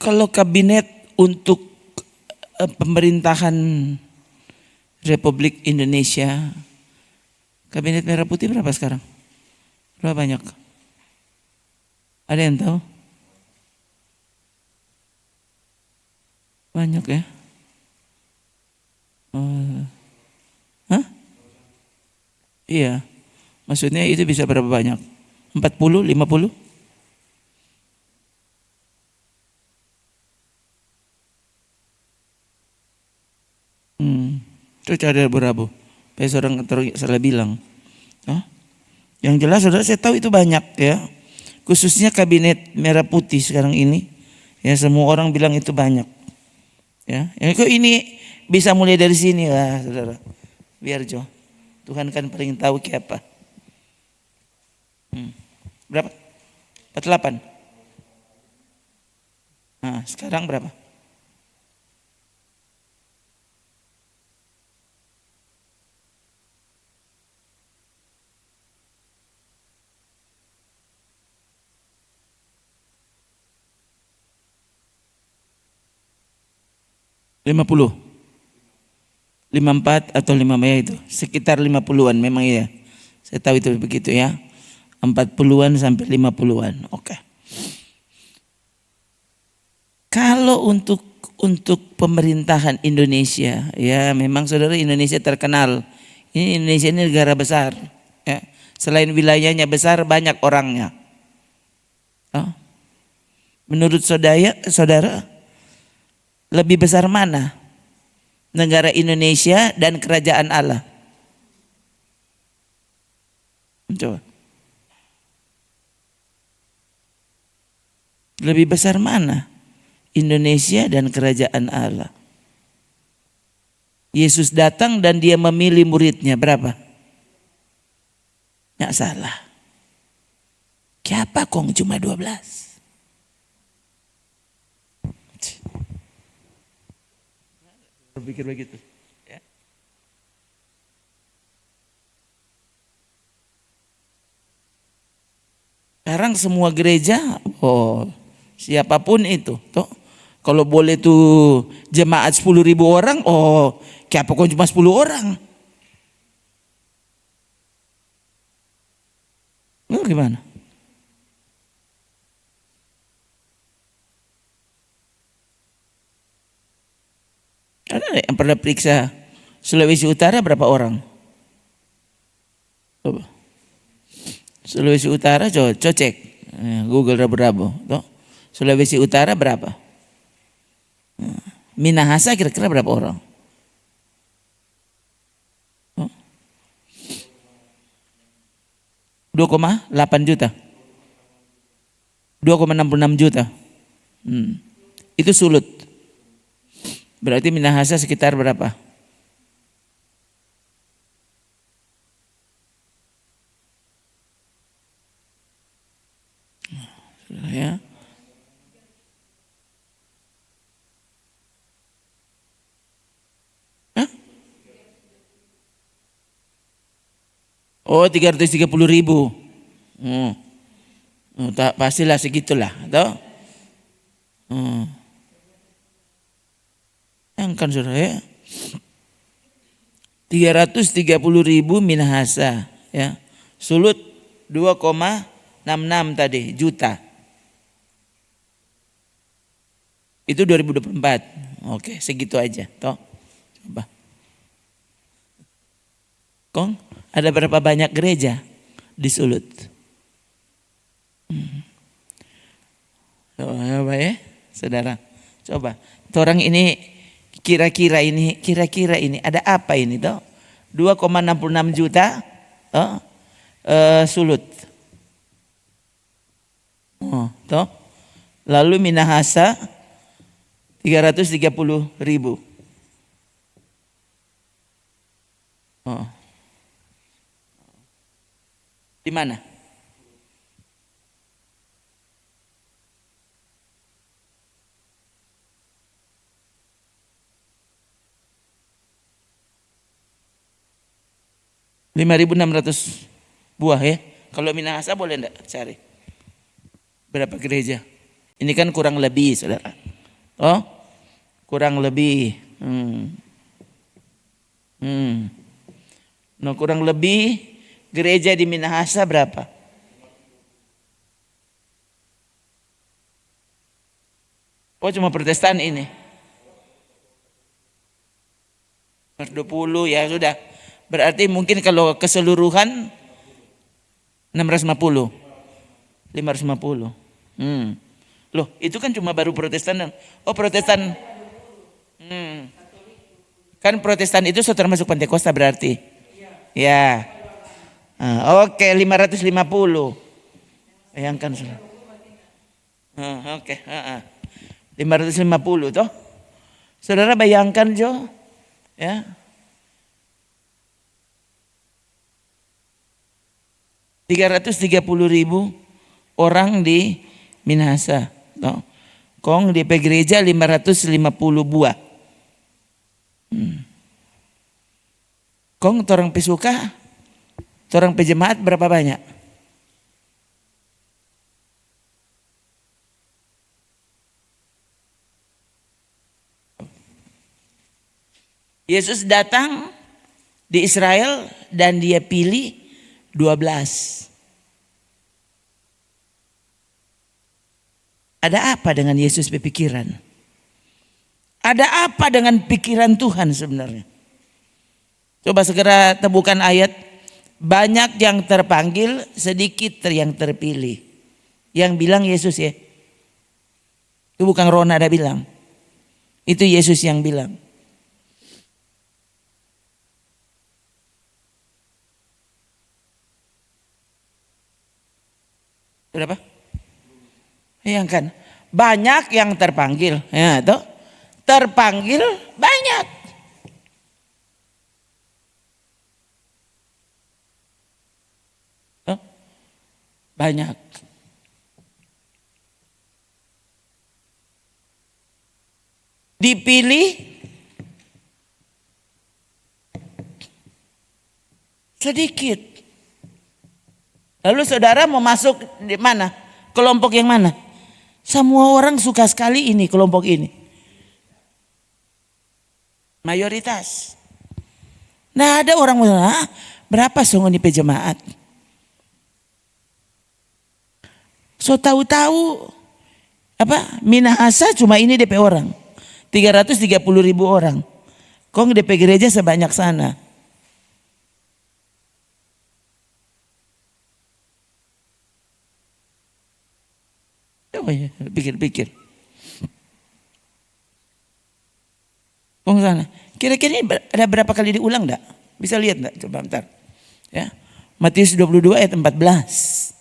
Kalau kabinet untuk pemerintahan Republik Indonesia, kabinet merah putih berapa sekarang? Berapa banyak? Ada yang tahu? Banyak ya? Hah? Iya. Maksudnya itu bisa berapa banyak? 40, 50? Itu cari berabu. Kayak seorang salah bilang. Yang jelas saudara, saya tahu itu banyak ya. Khususnya kabinet merah putih sekarang ini. Ya, semua orang bilang itu banyak. Ya, kok ini bisa mulai dari sini lah saudara. Biar Jo. Tuhan kan paling tahu kayak apa. Berapa? 48. Nah, sekarang berapa? Lima 54 atau 5 ya itu. Sekitar 50-an memang ya. Saya tahu itu begitu ya. 40-an sampai 50-an. Oke. Kalau untuk pemerintahan Indonesia, ya memang saudara, Indonesia terkenal. Ini Indonesia ini negara besar. Ya. Selain wilayahnya besar, banyak orangnya. Menurut saudara, lebih besar mana? Negara Indonesia dan kerajaan Allah? Coba. Lebih besar mana? Indonesia dan kerajaan Allah. Yesus datang dan dia memilih muridnya berapa? Nggak salah. Siapa kong cuma 12? Berpikir begitu. Ya. Sekarang semua gereja, siapapun itu, toh kalau boleh tuh jemaat 10.000 orang, siapa kok cuma 10 orang? Gimana? Ada yang pernah periksa Sulawesi Utara berapa orang? Coba. Sulawesi Utara cek Google rabu-rabu. Sulawesi Utara berapa? Minahasa kira-kira berapa orang? 2,8 juta. 2,66 juta. Itu Sulut. Berarti Minahasa sekitar berapa? Ya. Hah? 330.000. Pastilah segitulah, toh. Yang kan saudara ya. 330.000 Minahasa ya. Sulut 2,66 tadi juta. Itu 2024. Oke, segitu aja, toh. Coba. Kong, ada berapa banyak gereja di Sulut? Coba ya, saudara. Coba. Orang ini kira-kira ini ada apa ini toh? 2,66 juta Sulut. Toh. Lalu Minahasa 330.000. Di mana? $5.600 buah ya. Kalau Minahasa boleh enggak cari? Berapa gereja? Ini kan kurang lebih saudara. Oh, kurang lebih. No, kurang lebih gereja di Minahasa berapa? Oh, cuma Protestan ini. 120 ya sudah. Berarti mungkin kalau keseluruhan 650. 550. Loh, itu kan cuma baru Protestan. Oh, Protestan. Kan Protestan itu sudah termasuk Pentakosta berarti. Ya. Oke, 550. Bayangkan saudara. Oke. 550 toh. Saudara bayangkan Jo. Ya. 330.000 orang di Minahasa. Toh. Kong di gereja 550 buah. Kong torang pesuka, torang pejemaat berapa banyak? Yesus datang di Israel dan dia pilih 12. Ada apa dengan Yesus berpikiran? Ada apa dengan pikiran Tuhan sebenarnya? Coba segera temukan ayat. Banyak yang terpanggil, sedikit yang terpilih. Yang bilang Yesus ya. Itu bukan Rona ada bilang. Itu Yesus yang bilang. Berapa? Bayangkan. Banyak yang terpanggil. Ya, toh? Terpanggil banyak. Banyak. Dipilih sedikit. Lalu saudara mau masuk di mana? Kelompok yang mana? Semua orang suka sekali ini kelompok ini. Mayoritas. Nah ada orang bilang, berapa songoni pejemaat? So tahu-tahu Minahasa cuma ini DP orang. 330.000 orang. Kong DP gereja sebanyak sana. Coba ya, pikir-pikir. Kong sana. Kira-kira ini ada berapa kali diulang enggak? Bisa lihat enggak? Coba bentar. Ya. Matius 22 ayat 14.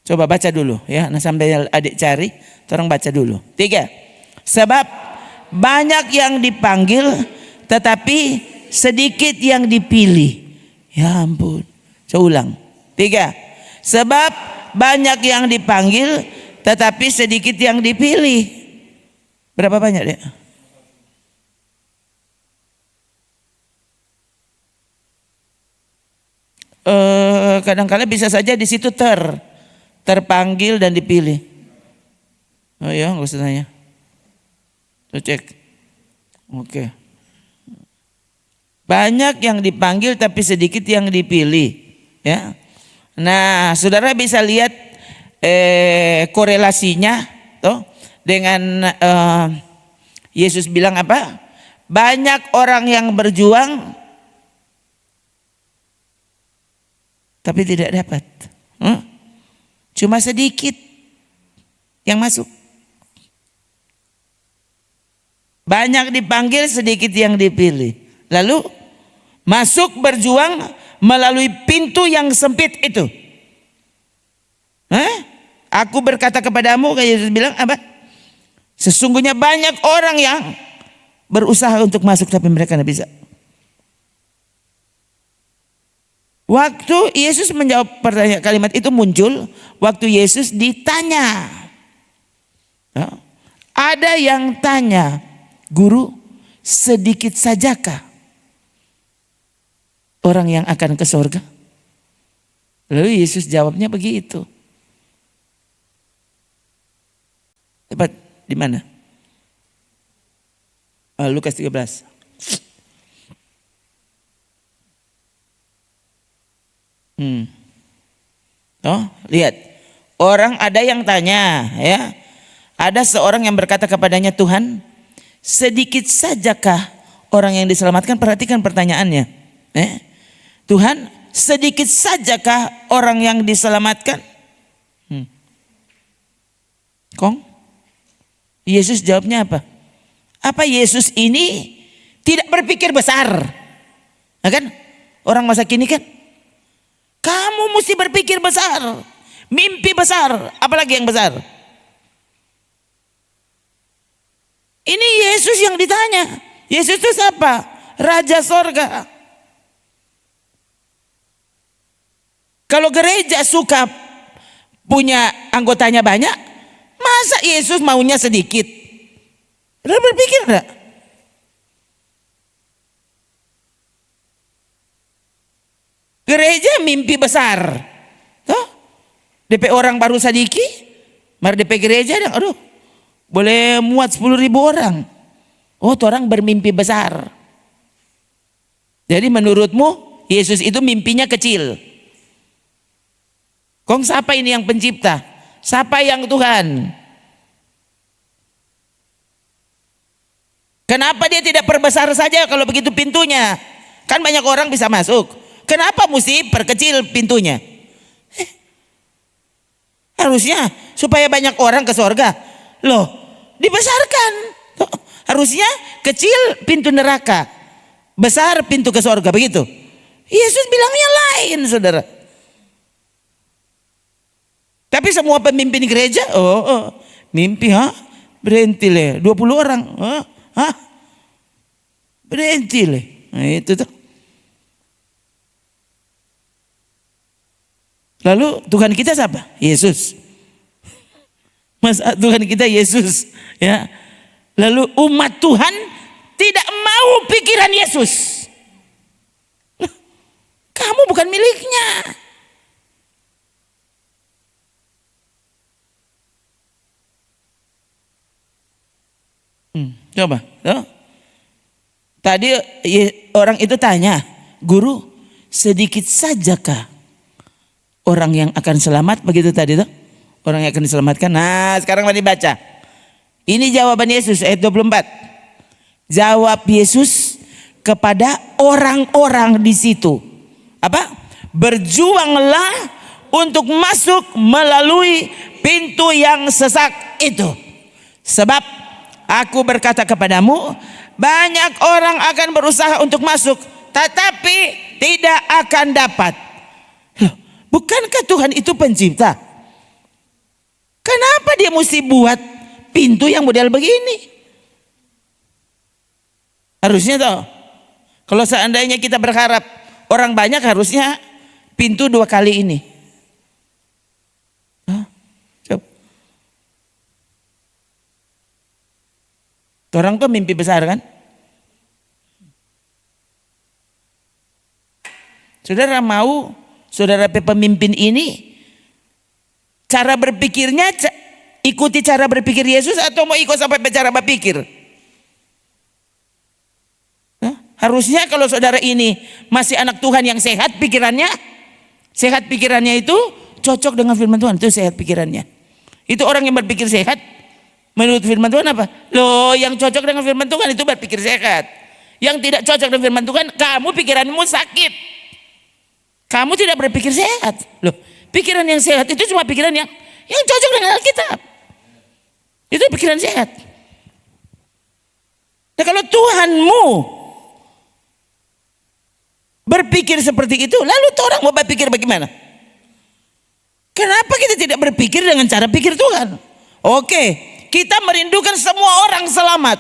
Coba baca dulu ya. Nah sampai adik cari, orang baca dulu. 3. Sebab banyak yang dipanggil tetapi sedikit yang dipilih. Ya ampun. Saya ulang. 3. Sebab banyak yang dipanggil tetapi sedikit yang dipilih. Berapa banyak dek? Kadang-kadang bisa saja di situ terpanggil dan dipilih. Oh ya, nggak usah tanya. Tuh cek. Oke. Banyak yang dipanggil tapi sedikit yang dipilih. Ya. Nah, saudara bisa lihat korelasinya, toh, dengan Yesus bilang apa? Banyak orang yang berjuang tapi tidak dapat. Cuma sedikit yang masuk. Banyak dipanggil, sedikit yang dipilih. Lalu masuk berjuang melalui pintu yang sempit itu. Aku berkata kepadamu, kayak Yesus bilang apa? Sesungguhnya banyak orang yang berusaha untuk masuk tapi mereka tidak bisa. Waktu Yesus menjawab pertanyaan kalimat itu muncul waktu Yesus ditanya. Ada yang tanya, Guru, sedikit sajakah orang yang akan ke surga? Lalu Yesus jawabnya begitu. Tepat di mana? Lukas 13. Lihat. Orang ada yang tanya, ya. Ada seorang yang berkata kepadanya, Tuhan, sedikit sajakah orang yang diselamatkan? Perhatikan pertanyaannya. Tuhan, sedikit sajakah orang yang diselamatkan? Kong? Yesus jawabnya apa? Apa Yesus ini tidak berpikir besar? Nah kan? Orang masa kini kan? Kamu mesti berpikir besar. Mimpi besar. Apalagi yang besar? Ini Yesus yang ditanya. Yesus itu siapa? Raja sorga. Kalau gereja suka punya anggotanya banyak, masa Yesus maunya sedikit? Udah berpikir enggak? Gereja mimpi besar. Tuh, DP orang baru sadiki, mari DP gereja, aduh, boleh muat 10.000 orang. Oh, tuh orang bermimpi besar. Jadi menurutmu Yesus itu mimpinya kecil? Kong siapa ini yang pencipta? Siapa yang Tuhan? Kenapa dia tidak perbesar saja kalau begitu pintunya? Kan banyak orang bisa masuk. Kenapa mesti perkecil pintunya? Harusnya supaya banyak orang ke sorga. Loh, dibesarkan. Harusnya kecil pintu neraka, besar pintu ke sorga, begitu. Yesus bilangnya lain, saudara. Tapi semua pemimpin gereja, mimpi, berhenti le, 20 orang, berhenti le. Nah, itu tuh. Lalu Tuhan kita siapa? Yesus. Masa Tuhan kita Yesus, ya. Lalu umat Tuhan tidak mau pikiran Yesus. Kamu bukan miliknya. Coba. Tadi orang itu tanya, Guru, sedikit sajakah orang yang akan selamat? Begitu tadi tuh. Orang yang akan diselamatkan. Nah, sekarang mari baca. Ini jawaban Yesus ayat 24. Jawab Yesus kepada orang-orang di situ. Apa? Berjuanglah untuk masuk melalui pintu yang sesak itu. Sebab aku berkata kepadamu, banyak orang akan berusaha untuk masuk, tetapi tidak akan dapat. Loh, bukankah Tuhan itu pencipta? Kenapa dia mesti buat pintu yang model begini? Harusnya toh, kalau seandainya kita berharap orang banyak, harusnya pintu 2 kali ini. Coba. Orang tuh mimpi besar kan? Saudara mau saudara pemimpin ini cara berpikirnya ikuti cara berpikir Yesus atau mau ikut sampai cara berpikir? Harusnya kalau saudara ini masih anak Tuhan yang sehat pikirannya itu cocok dengan firman Tuhan, itu sehat pikirannya. Itu orang yang berpikir sehat menurut firman Tuhan apa? Loh, yang cocok dengan firman Tuhan itu berpikir sehat. Yang tidak cocok dengan firman Tuhan, kamu pikiranmu sakit. Kamu tidak berpikir sehat. Loh, pikiran yang sehat itu cuma pikiran yang cocok dengan Alkitab. Itu pikiran sehat. Nah, kalau Tuhanmu berpikir seperti itu, lalu orang mau berpikir bagaimana? Kenapa kita tidak berpikir dengan cara pikir Tuhan? Oke, kita merindukan semua orang selamat.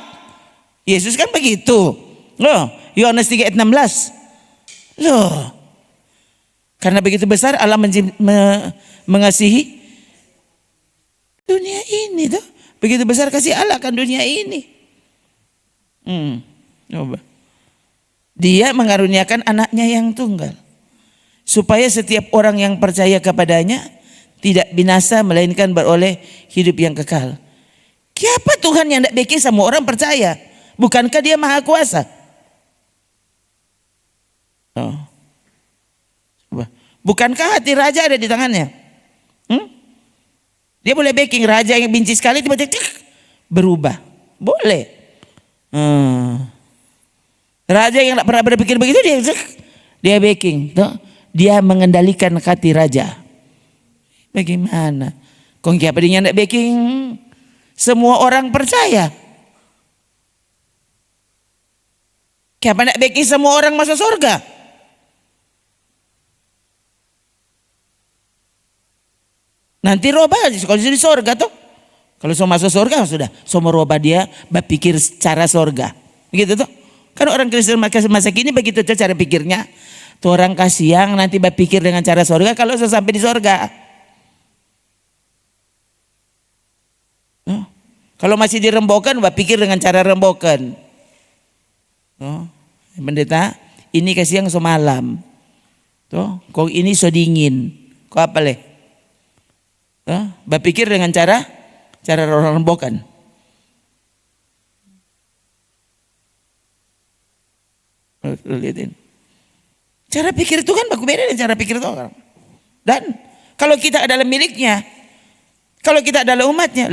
Yesus kan begitu. Loh, Yohanes 3 ayat 16. Loh, karena begitu besar Allah mengasihi dunia ini tuh. Begitu besar kasih Allah akan dunia ini. Coba. Dia mengaruniakan anaknya yang tunggal, supaya setiap orang yang percaya kepadanya tidak binasa, melainkan beroleh hidup yang kekal. Siapa Tuhan yang tidak bikin semua orang percaya? Bukankah dia maha kuasa? Oh. Bukankah hati raja ada di tangannya? Dia boleh backing raja yang benci sekali tiba-tiba berubah. Boleh. Raja yang tak pernah berpikir begitu dia backing. Dia mengendalikan hati raja. Bagaimana? Kok apa dia tidak backing? Semua orang percaya. Kenapa tidak backing semua orang masuk surga? Nanti robah kalau di surga tuh. Kalau semua masuk surga sudah. Semua robah dia berpikir secara surga. Begitu tuh. Kan orang Kristen masa kini begitu tuh cara pikirnya. Tuh orang kasihan nanti berpikir dengan cara surga kalau sudah sampai di surga. Kalau masih dirembokan berpikir dengan cara rembokan. Pendeta, ini kasihan semalam. Tuh, kok ini so dingin. Kok apa leh? Berpikir dengan cara rembokan. Lihatin. Cara pikir itu kan beda dengan cara pikir itu orang. Dan kalau kita adalah miliknya, kalau kita adalah umatnya,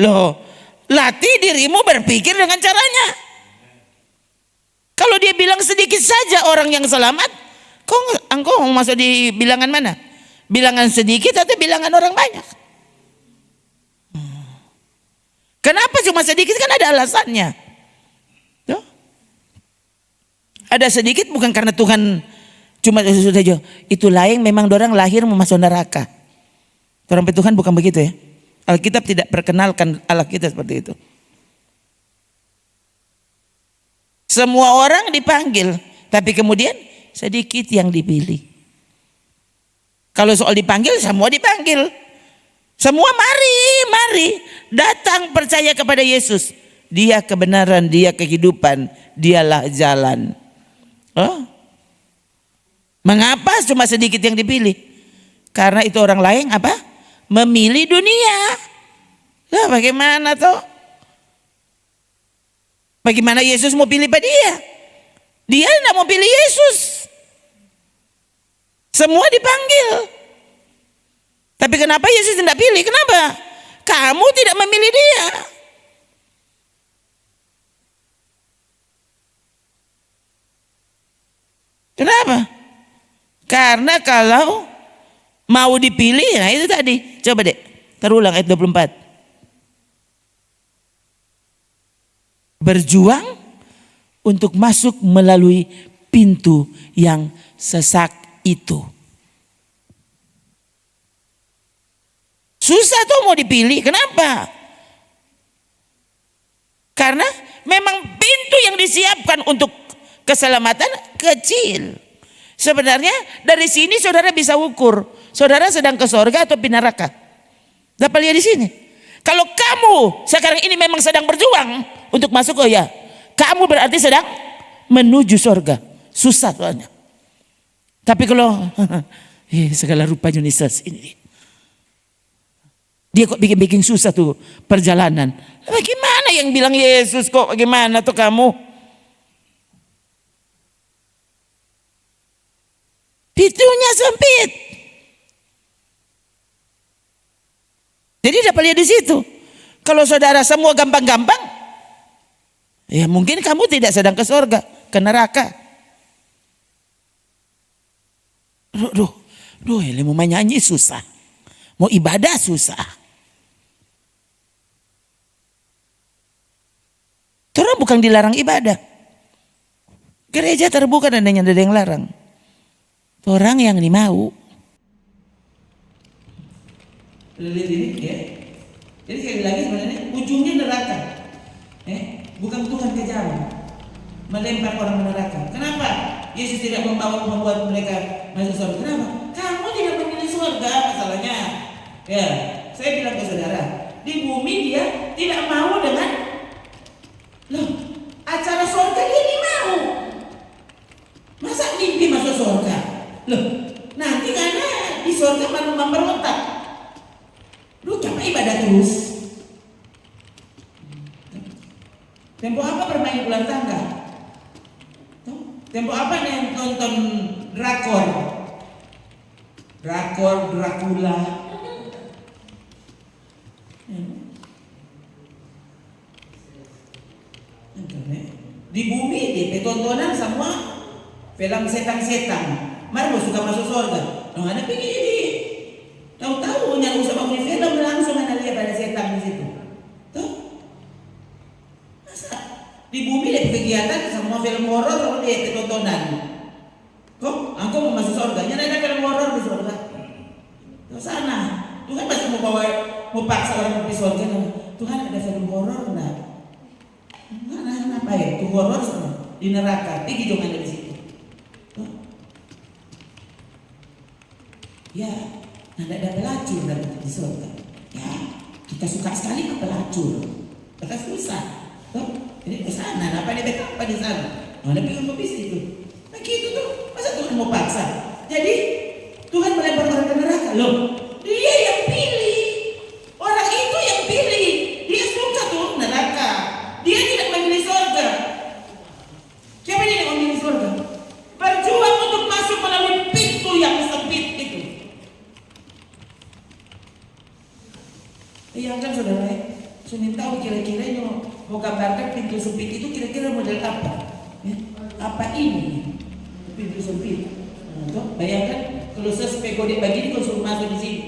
latih dirimu berpikir dengan caranya. Kalau dia bilang sedikit saja orang yang selamat, engkau mau masuk di bilangan mana? Bilangan sedikit atau bilangan orang banyak? Kenapa cuma sedikit? Kan ada alasannya. Tuh. Ada sedikit bukan karena Tuhan cuma sudah jauh. Itu lain memang orang lahir masuk neraka. Orang Tuhan bukan begitu ya. Alkitab tidak perkenalkan Allah kita seperti itu. Semua orang dipanggil, tapi kemudian sedikit yang dipilih. Kalau soal dipanggil, semua dipanggil. Semua mari datang percaya kepada Yesus. Dia kebenaran, dia kehidupan, dialah jalan. Mengapa cuma sedikit yang dipilih? Karena itu orang lain apa? Memilih dunia. Lah bagaimana toh? Bagaimana Yesus mau pilih pada dia? Dia tidak mau pilih Yesus. Semua dipanggil. Tapi kenapa Yesus tidak pilih? Kenapa? Kamu tidak memilih dia. Kenapa? Karena kalau mau dipilih, nah itu tadi. Coba deh, terulang ayat 24. Berjuang untuk masuk melalui pintu yang sesak itu. Susah tuh mau dipilih. Kenapa? Karena memang pintu yang disiapkan untuk keselamatan kecil. Sebenarnya dari sini saudara bisa ukur. Saudara sedang ke surga atau di neraka. Dapat lihat di sini. Kalau kamu sekarang ini memang sedang berjuang untuk masuk, kamu berarti sedang menuju surga. Susah soalnya. Tapi kalau segala rupanya Yesus ini. Dia kok bikin susah tuh perjalanan. Bagaimana yang bilang Yesus kok bagaimana tuh kamu? Pintunya sempit. Jadi dapat lihat di situ. Kalau saudara semua gampang-gampang, ya mungkin kamu tidak sedang ke surga, ke neraka. Ini mau nyanyi susah. Mau ibadah susah. Orang bukan dilarang ibadah. Gereja terbuka dan ada yang larang. Orang yang dimau. Lihat ini ya. Jadi sekali lagi sebenarnya ujungnya neraka. Bukan Tuhan kejam melempar orang ke neraka. Kenapa Yesus tidak membuat mereka masuk surga? Kenapa? Kamu tidak memilih surga masalahnya. Ya, saya bilang ke saudara, di bumi dia tidak mau dengan acara surga dia mau. Masa mimpi masuk surga? Nanti karena di surga malah memberontak. Coba ibadah terus. Tempo apa bermain ular tangga? Tempo apa nih nonton drakor? Dracula. Di bumi di tontonan semua film setan-setan. Mari suka masuk surga. Nah, ada pikir ini. Tahu-tahu yang usah bangun film langsung ada lihat ada setan di situ. Tuh. Masa di bumi ada kegiatan semua film horor kalau di tontonan. Kok aku mau masuk surga? Nyana ada film horor di surga. Ke sana. Tuhan masih mau paksa orang pergi surga. Tuhan ada film horor enggak? Mana apa ya? Itu horor semua di neraka. Pergi dong ada di situ. Tuh. Ya, ada pelacur di surga. Ya, kita suka sekali ke pelacur. Kita susah. Tuh, ini ke sana. Apa ini apa di sana? Mana pengen ke situ? Nah gitu tuh. Masa Tuhan mau paksa? Jadi Tuhan melempar orang ke neraka. Loh, dia yang pilih. Orang itu yang pilih. Dia suka tuh neraka. Dia tidak memilih surga. Siapa dia yang memilih surga? Berjuang untuk masuk melalui pintu yang sempit itu. Iya kan saudara, Sumin tahu kira-kira yang mau gambarkan pintu sempit itu kira-kira model apa? Ya? Apa ini? Pintu sempit. Nah, bayangkan kalau saya kode begini kalau suruh masuk di sini.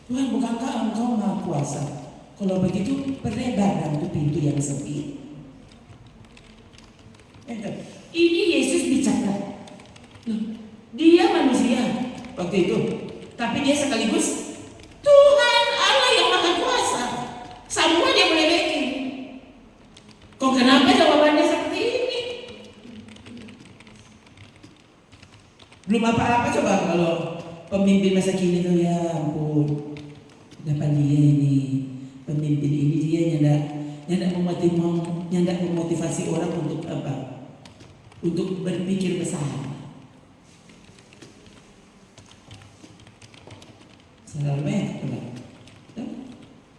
Tuhan, bukankah Engkau Maha Kuasa? Kalau begitu perlebarkan itu pintu yang sempit. Ini Yesus bicara. Dia manusia waktu itu, tapi dia sekaligus Tuhan Allah yang Maha Kuasa. Semua dia boleh bikin. Kok kenapa jawabannya seperti ini? Belum apa-apa coba kalau pemimpin masa kini tuh ya ampun. Dapat dia ini pemimpin ini dia nyandak memotivasi orang untuk apa? Untuk berpikir besar. Selalu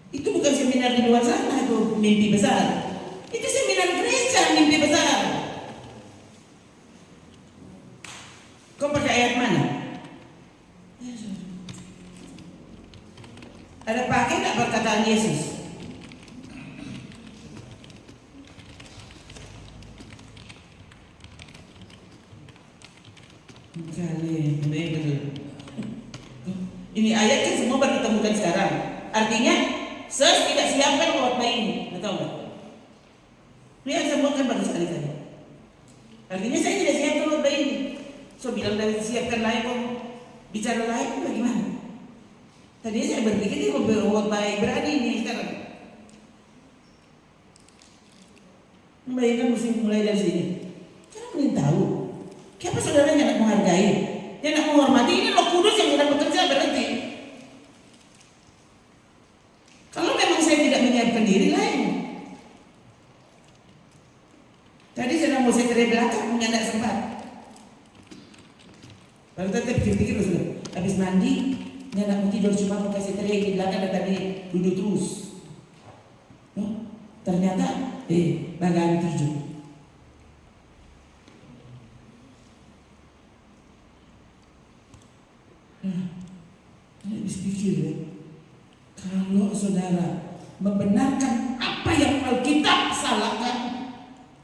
itu bukan seminar di luar sana itu mimpi besar. Itu seminar gereja mimpi besar. Kau pakai ayat mana? Ada pakai tak perkataan Yesus? Ini ayat kan semua baru ditemukan sekarang. Artinya, saya tidak siapkan khotbah ini. Tahu nggak? Lihat semua kan baru sekali tadi. Artinya saya tidak siapkan khotbah ini. So bilang dari siapkan lain kok bicara lain bagaimana? Tadinya saya berpikir dia mau khotbah berani ini sekarang. Membayangkan mesti mulai dari sini. Karena mungkin tahu. Kenapa saudaranya nak menghargai? Dia nak menghormati. Ini Roh Kudus yang sedang bekerja berarti. Kalau memang saya tidak menyiapkan diri lain. Tadi sedang mau saya dari belakang, tidak sempat. Lalu tetap pikir sudah. Habis mandi, tidak mau tidur cuma mau kasih terik di belakang dan tadi duduk terus. Ternyata, bagan tidur. Habis pikir ya, kalau saudara membenarkan apa yang Alkitab salahkan,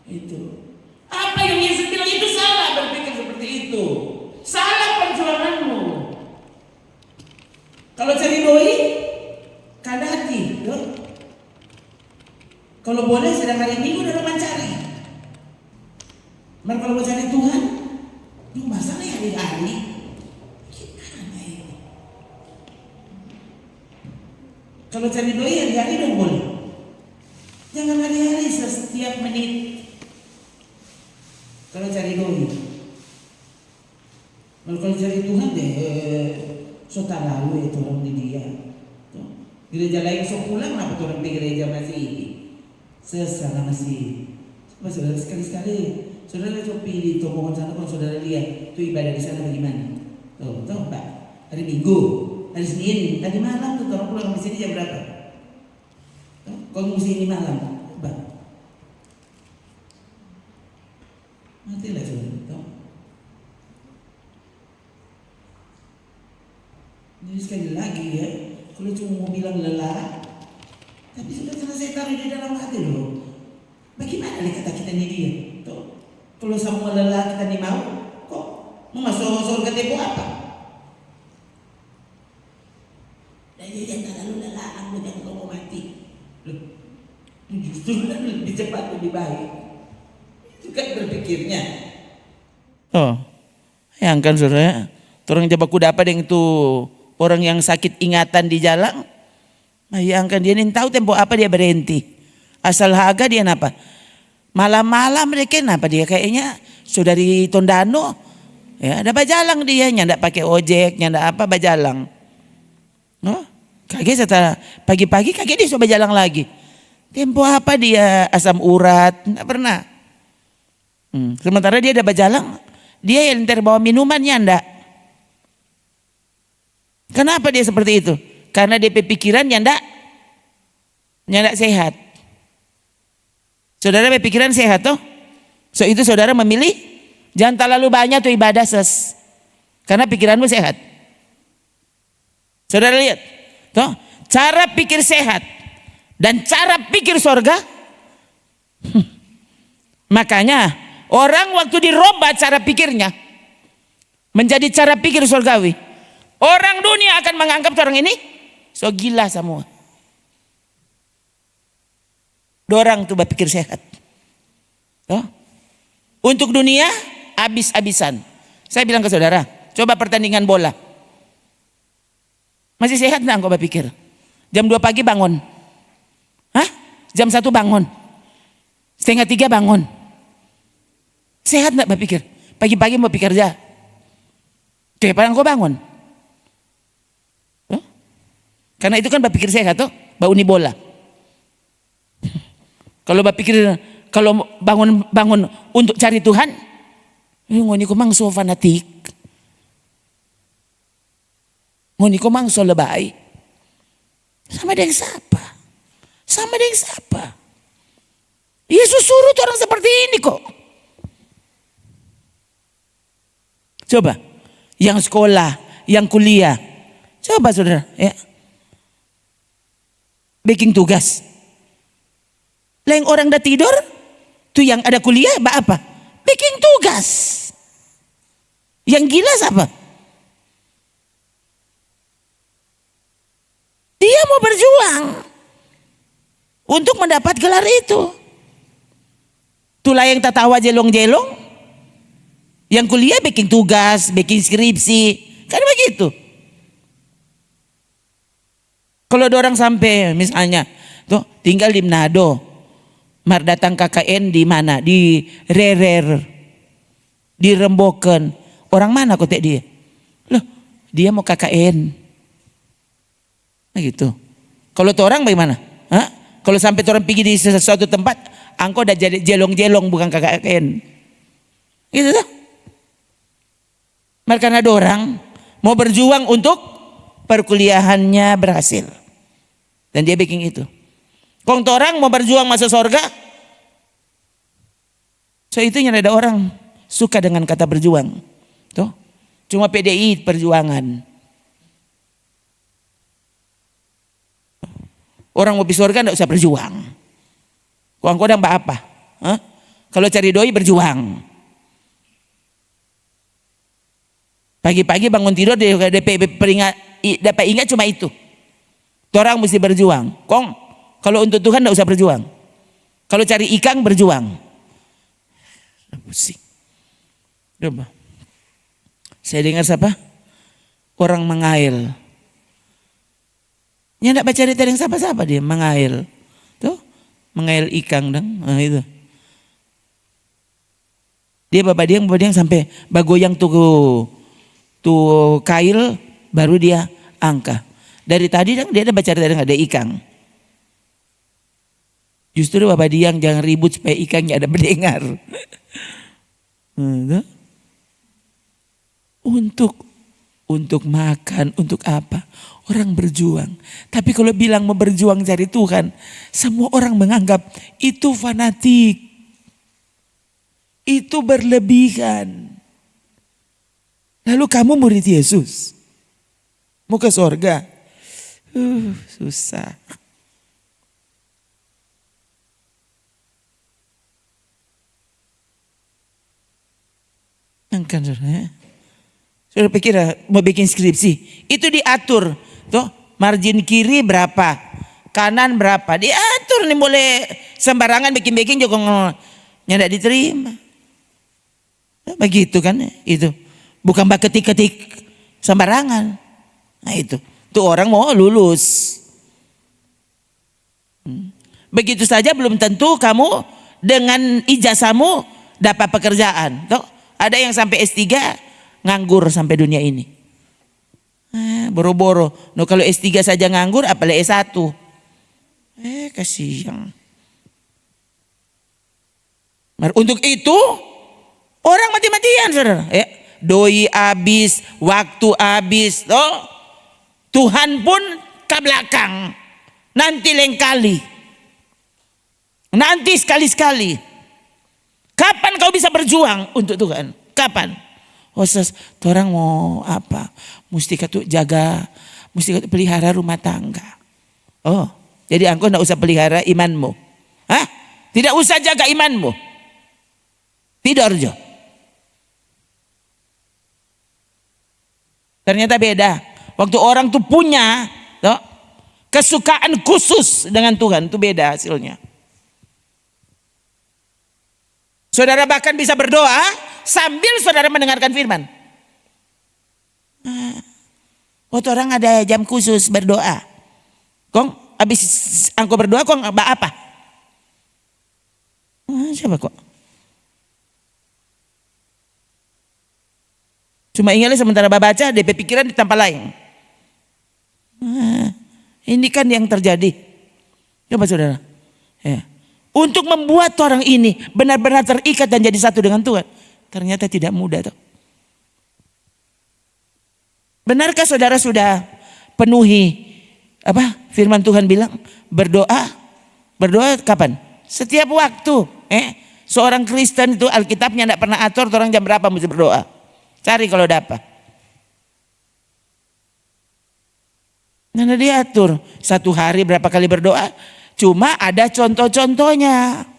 itu apa yang Yesus bilang itu salah, berpikir seperti itu, salah perjuanganmu. Kalau cari doi, kadati, kalau boleh sedang hari Minggu udah mencari. Mereka kalau mau cari Tuhan, itu masalah hari-hari. Kalau cari doi hari-hari dong boleh. Jangan hari-hari setiap menit. Kalau cari doi. Kalau cari Tuhan deh, sota lalu itu orang di dia. Gereja lain sok pulang, kenapa orang di gereja masih sekarang masih. Coba saudara sekali-sekali, saudara coba pilih tuh mohon sana kalau saudara lihat itu ibadah di sana bagaimana. Tahu Pak? Hari Minggu. Hari Senin, tadi malam tuh orang pulang ke sini jam berapa? Kau mesti ini malam. Bang. Matilah saudara. Jadi sekali lagi ya, kalau cuma mau bilang lelah, tapi sudah selesai taruh di dalam hati loh. Bagaimana nih kata kita ini dia? Tuh, kalau semua lelah kita nih mau, kok mau masuk surga tempo apa? Dan dia terlalu lelah, aku jangan kau mau mati. Loh, justru lebih cepat lebih baik. Itu kan berpikirnya. Oh, yang kan saudara, orang Jawa kuda apa yang itu orang yang sakit ingatan di jalan. Bayangkan dia ini tahu tempo apa dia berhenti. Asal haga dia napa? Malam-malam mereka napa dia kayaknya saudari Tondano. Ya, ada bajalang dia ndak pakai ojek, ndak apa bajalang. Oh, kaget setelah pagi-pagi kaget dia coba jalan lagi. Tempo apa dia asam urat, ndak pernah. Sementara dia ada bajalang, dia yang terbawa minumannya ndak. Kenapa dia seperti itu? Karena dia pikirannya ndak sehat. Saudara berpikiran sehat toh? So itu saudara memilih jangan terlalu banyak tuh ibadah karena pikiranmu sehat. Saudara lihat, toh cara pikir sehat dan cara pikir sorga. Makanya orang waktu dirubah cara pikirnya menjadi cara pikir surgawi. Orang dunia akan menganggap orang ini so gila semua. Dorang tuh berpikir sehat. Toh? Untuk dunia habis-habisan. Saya bilang ke saudara, coba pertandingan bola. Masih sehat enggak kau berpikir? Jam 2 pagi bangun. Hah? Jam 1 bangun. Setengah 3 bangun. Sehat enggak berpikir? Pagi-pagi mau pikir aja. Kapan kau bangun? Karena itu kan berpikir sehat tuh, bau ni bola. Kalau berpikir kalau bangun untuk cari Tuhan, ngoni ko mang so fanatik. Ngoni ko mang so lebay. Sama dengan siapa? Sama dengan siapa? Yesus suruh orang seperti ini kok. Coba, yang sekolah, yang kuliah. Coba saudara, ya. Bikin tugas. Lain orang dah tidur, tuh yang ada kuliah apa? Bikin tugas. Yang gila siapa? Dia mau berjuang untuk mendapat gelar itu. Tulah yang tertawa jelong-jelong. Yang kuliah bikin tugas, bikin skripsi. Kan begitu. Kalau ada orang sampai misalnya tuh tinggal di Manado, mar datang KKN di mana? Di Rerer, di Remboken. Orang mana kotek dia? Loh, dia mau KKN. Nah gitu. Kalau tuh orang bagaimana? Hah? Kalau sampai orang pergi di sesuatu tempat, angkau udah jadi jelong-jelong bukan KKN. Gitu tuh. Karena ada orang mau berjuang untuk perkuliahannya berhasil. Dan dia bikin itu. Kong orang mau berjuang masuk surga. So itu yang ada orang suka dengan kata berjuang. Tuh. Cuma PDI perjuangan. Orang mau pergi surga enggak usah berjuang. Kong kodang apa? Hah? Kalau cari doi berjuang. Pagi-pagi bangun tidur dapat ingat cuma itu. Orang mesti berjuang. Kong, kalau untuk Tuhan tidak usah berjuang. Kalau cari ikan berjuang. Pusing. Coba. Saya dengar siapa? Orang mengail. Nya tidak baca cerita yang siapa-siapa dia mengail. Tuh, mengail ikan dong. Nah, itu. Dia bapak dia sampai bagoyang tuh kail baru dia angka. Dari tadi dia ada baca cerita ada ikan. Justru bapak dia yang jangan ribut supaya ikannya ada mendengar. untuk makan, untuk apa? Orang berjuang. Tapi kalau bilang mau berjuang cari Tuhan, semua orang menganggap itu fanatik. Itu berlebihan. Lalu kamu murid Yesus. Mau ke sorga. Susah. Kan saudara, saudara pikir mau bikin skripsi, itu diatur, tuh margin kiri berapa, kanan berapa, diatur nih, boleh sembarangan bikin juga nggak diterima. Begitu kan, itu bukan bak ketik sembarangan. Nah itu, tuh orang mau lulus. Begitu saja belum tentu kamu dengan ijazahmu dapat pekerjaan, tuh. Ada yang sampai S3 nganggur sampai dunia ini. Boro-boro. No, kalau S3 saja nganggur apalagi S1. Kasihan. Untuk itu orang mati-matian saudara. Doi habis, waktu habis. Tuhan pun ke belakang. Nanti lain kali. Nanti sekali-sekali. Kapan kau bisa berjuang untuk Tuhan? Kapan? Orang mau apa? Mesti katu jaga, mesti katu pelihara rumah tangga. Jadi engkau tidak usah pelihara imanmu. Tidak usah jaga imanmu. Tidur aja. Ternyata beda. Waktu orang tuh punya kesukaan khusus dengan Tuhan, itu beda hasilnya. Saudara bahkan bisa berdoa sambil saudara mendengarkan firman. Orang ada jam khusus berdoa. Kong habis engkau berdoa kong apa? Siapa kok? Cuma ingatlah sementara baca DP pikiran di tempat lain. Ini kan yang terjadi. Coba saudara. Untuk membuat orang ini benar-benar terikat dan jadi satu dengan Tuhan. Ternyata tidak mudah. Benarkah saudara sudah penuhi firman Tuhan bilang berdoa? Berdoa kapan? Setiap waktu. Seorang Kristen itu Alkitabnya tidak pernah atur orang jam berapa mesti berdoa. Cari kalau dapat. Nggak diatur. Satu hari berapa kali berdoa. Cuma ada contoh-contohnya.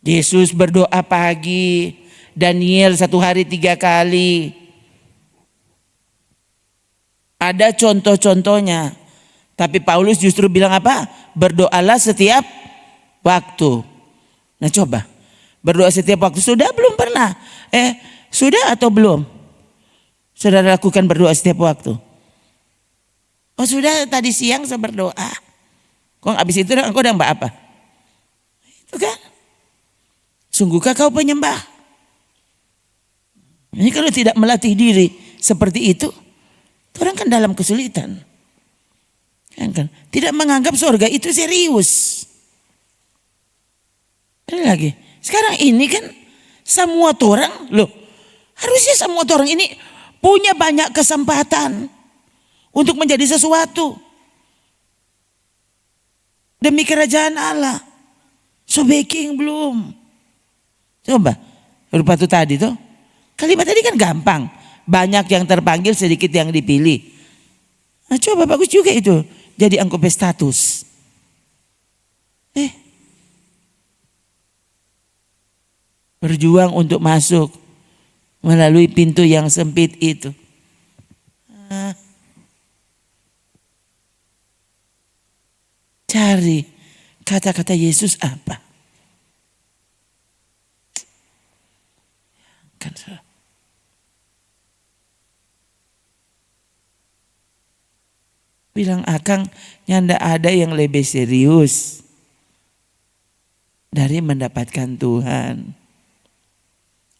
Yesus berdoa pagi. Daniel 1 hari 3 kali. Ada contoh-contohnya. Tapi Paulus justru bilang apa? Berdoalah setiap waktu. Nah coba. Berdoa setiap waktu. Sudah belum pernah? Sudah atau belum? Saudara lakukan berdoa setiap waktu? Sudah, tadi siang saya berdoa. Kok habis itu engkau udah mbak apa? Itu kan. Sungguhkah kau penyembah? Ini kalau tidak melatih diri seperti itu, orang kan dalam kesulitan. Kan? Tidak menganggap surga itu serius. Ada lagi. Sekarang ini kan semua orang, harusnya semua orang ini punya banyak kesempatan untuk menjadi sesuatu demi kerajaan Allah. So baking belum. Coba, berupa itu tadi tuh. Kalimat tadi kan gampang. Banyak yang terpanggil, sedikit yang dipilih. Nah, coba bagus juga itu. Jadi engkau status. Berjuang untuk masuk melalui pintu yang sempit itu. Cari kata-kata Yesus apa? Kan bilang Akang, nyanda ada yang lebih serius dari mendapatkan Tuhan.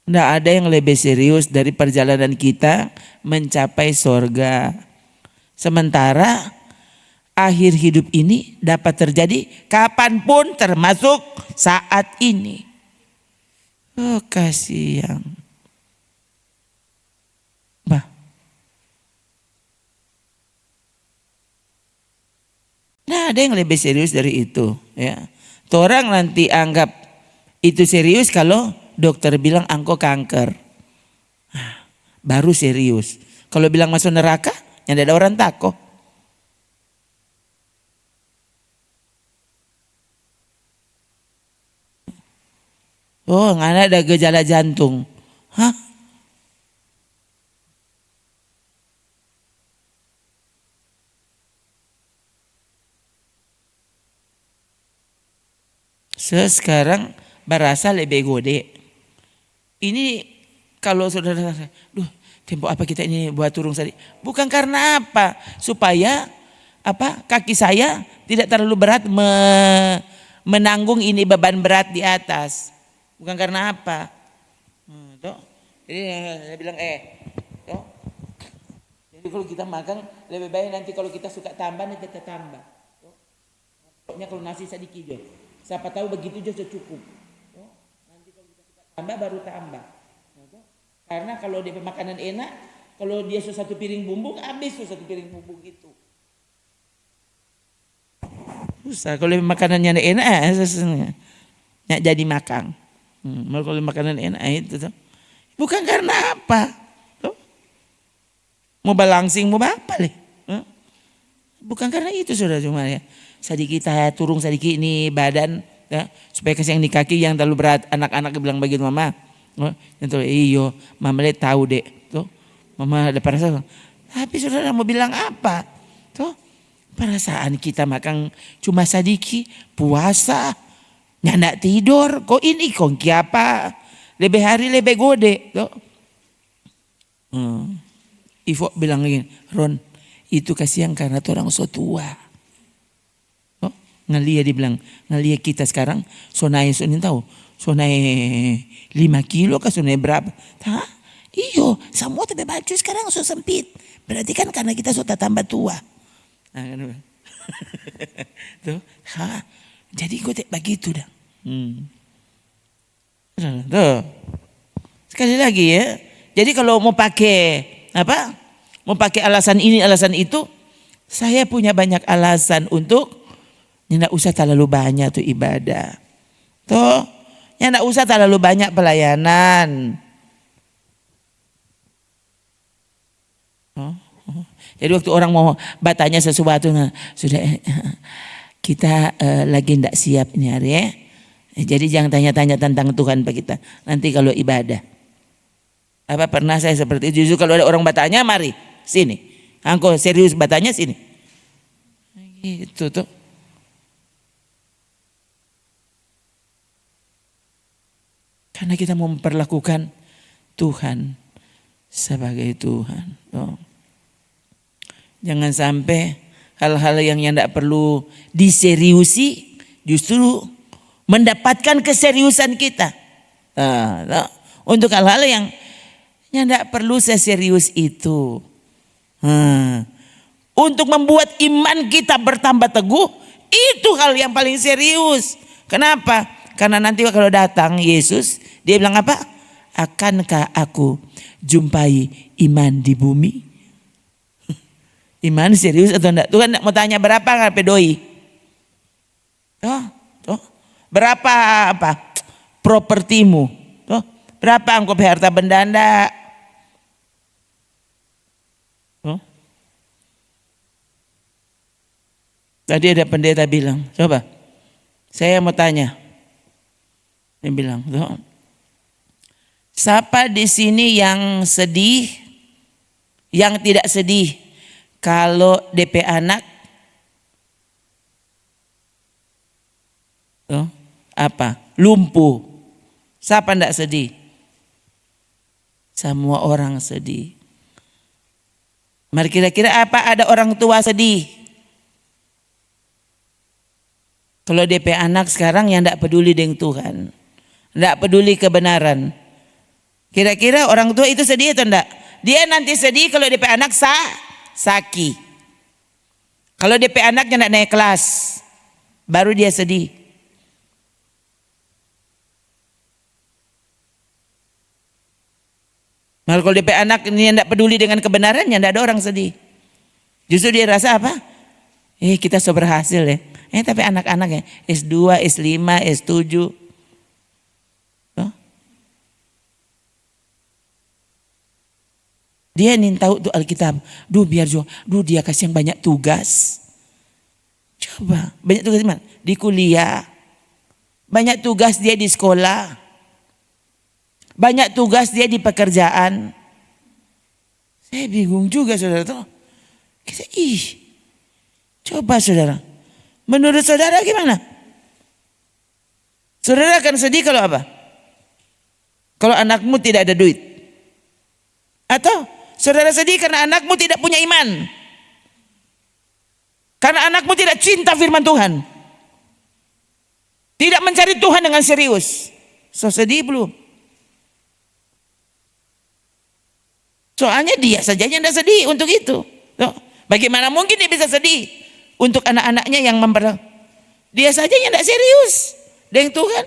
Nggak ada yang lebih serius dari perjalanan kita mencapai sorga. Sementara akhir hidup ini dapat terjadi kapanpun termasuk saat ini. Kasihan. Nah, ada yang lebih serius dari itu, ya. Tuh orang nanti anggap itu serius kalau dokter bilang angko kanker. Baru serius. Kalau bilang masuk neraka, yang ada orang takut. Oh, nggak ada gejala jantung. Hah? Sekarang berasa lebih gede. Ini kalau saudara, duh, tempo apa kita ini buat turun tadi? Bukan karena apa? Supaya apa? Kaki saya tidak terlalu berat menanggung ini beban berat di atas. Bukan karena apa? Toh. Jadi saya bilang toh. Jadi kalau kita makan lebih baik nanti kalau kita suka tambah nanti kita tambah. Toh. Pokoknya kalau nasi sedikit jo. Siapa tahu begitu jo cukup. Toh. Nanti kalau kita suka tambah baru tambah. Toh. Karena kalau dia makanan enak, kalau dia satu piring bumbu habis satu piring bumbu gitu. Susah kalau makanannya enak nggak jadi makan. Kalau makanan enak itu tuh. Bukan karena apa? Tuh. Mau balangsing mau apa leh? Bukan karena itu sudah cuma ya. Sedikit saya turun sedikit ini badan ya, supaya kasih yang di kaki yang terlalu berat. Anak-anak bilang begitu mama. Itu iyo mama le tahu dek. Tuh. Mama ada perasaan. Tapi saudara mau bilang apa? Tuh. Perasaan kita makan cuma sedikit puasa. Nyandak tidur. Kok ini kongki apa? Lebih hari lebih gode. Ivo bilang lagi, Ron, itu kasihan karena orang so tua. Ngalia dibilang, ngalia kita sekarang so naik tahu, so naik 5 kilo kah so naik berapa? Hah? Iyo, semua tapi baju sekarang so sempit. Berarti kan karena kita so tambah tua. Nah, kan. Tuh, jadi gue begitu dah. Tuh. Sekali lagi ya. Jadi kalau mau pakai apa? Mau pakai alasan ini, alasan itu, saya punya banyak alasan untuk tidak usah terlalu banyak tuh ibadah. Tuh, tidak usah terlalu banyak pelayanan. Jadi waktu orang mau bertanya sesuatu, nah, sudah kita lagi tidak siap ini hari ya. Jadi jangan tanya-tanya tentang Tuhan Pak kita. Nanti kalau ibadah. Apa pernah saya seperti itu? Justru kalau ada orang bertanya, mari sini. Angko serius bertanya sini. Gitu tuh. Karena kita mau memperlakukan Tuhan sebagai Tuhan. Oh. Jangan sampai hal-hal yang tidak perlu diseriusi justru mendapatkan keseriusan kita. Untuk hal-hal yang tidak perlu seserius itu. Untuk membuat iman kita bertambah teguh, itu hal yang paling serius. Kenapa? Karena nanti kalau datang Yesus, dia bilang apa? Akankah aku jumpai iman di bumi? Iman serius atau enggak? Tuhan mau tanya berapa nggak pedoi? Berapa apa? Propertimu? Berapa engkau harta benda enggak? Tadi ada pendeta bilang, coba saya mau tanya. Dia bilang, siapa di sini yang sedih, yang tidak sedih kalau DP anak apa? Lumpuh. Siapa tidak sedih? Semua orang sedih. Mari kira-kira apa ada orang tua sedih? Kalau DP anak sekarang yang tidak peduli dengan Tuhan. Tidak peduli kebenaran. Kira-kira orang tua itu sedih atau enggak? Dia nanti sedih kalau DP anak sakit. Kalau DP anaknya tidak naik kelas, baru dia sedih. Kalau DP anak ini tidak peduli dengan kebenarannya, tidak ada orang sedih. Justru dia rasa apa? Kita so berhasil ya. Tapi anak-anak ya S2, S5, S7. Tuh. Dia ingin tahu tuh Alkitab. Biar dia kasih yang banyak tugas. Coba, banyak tugas di mana? Di kuliah. Banyak tugas dia di sekolah. Banyak tugas dia di pekerjaan. Saya bingung juga saudara tuh. Coba saudara. Menurut saudara gimana? Saudara akan sedih kalau apa? Kalau anakmu tidak ada duit. Atau saudara sedih karena anakmu tidak punya iman. Karena anakmu tidak cinta firman Tuhan. Tidak mencari Tuhan dengan serius. So sedih belum? Soalnya dia saja yang tidak sedih untuk itu. Bagaimana mungkin dia bisa sedih untuk anak-anaknya yang dia saja yang tidak serius dengan Tuhan.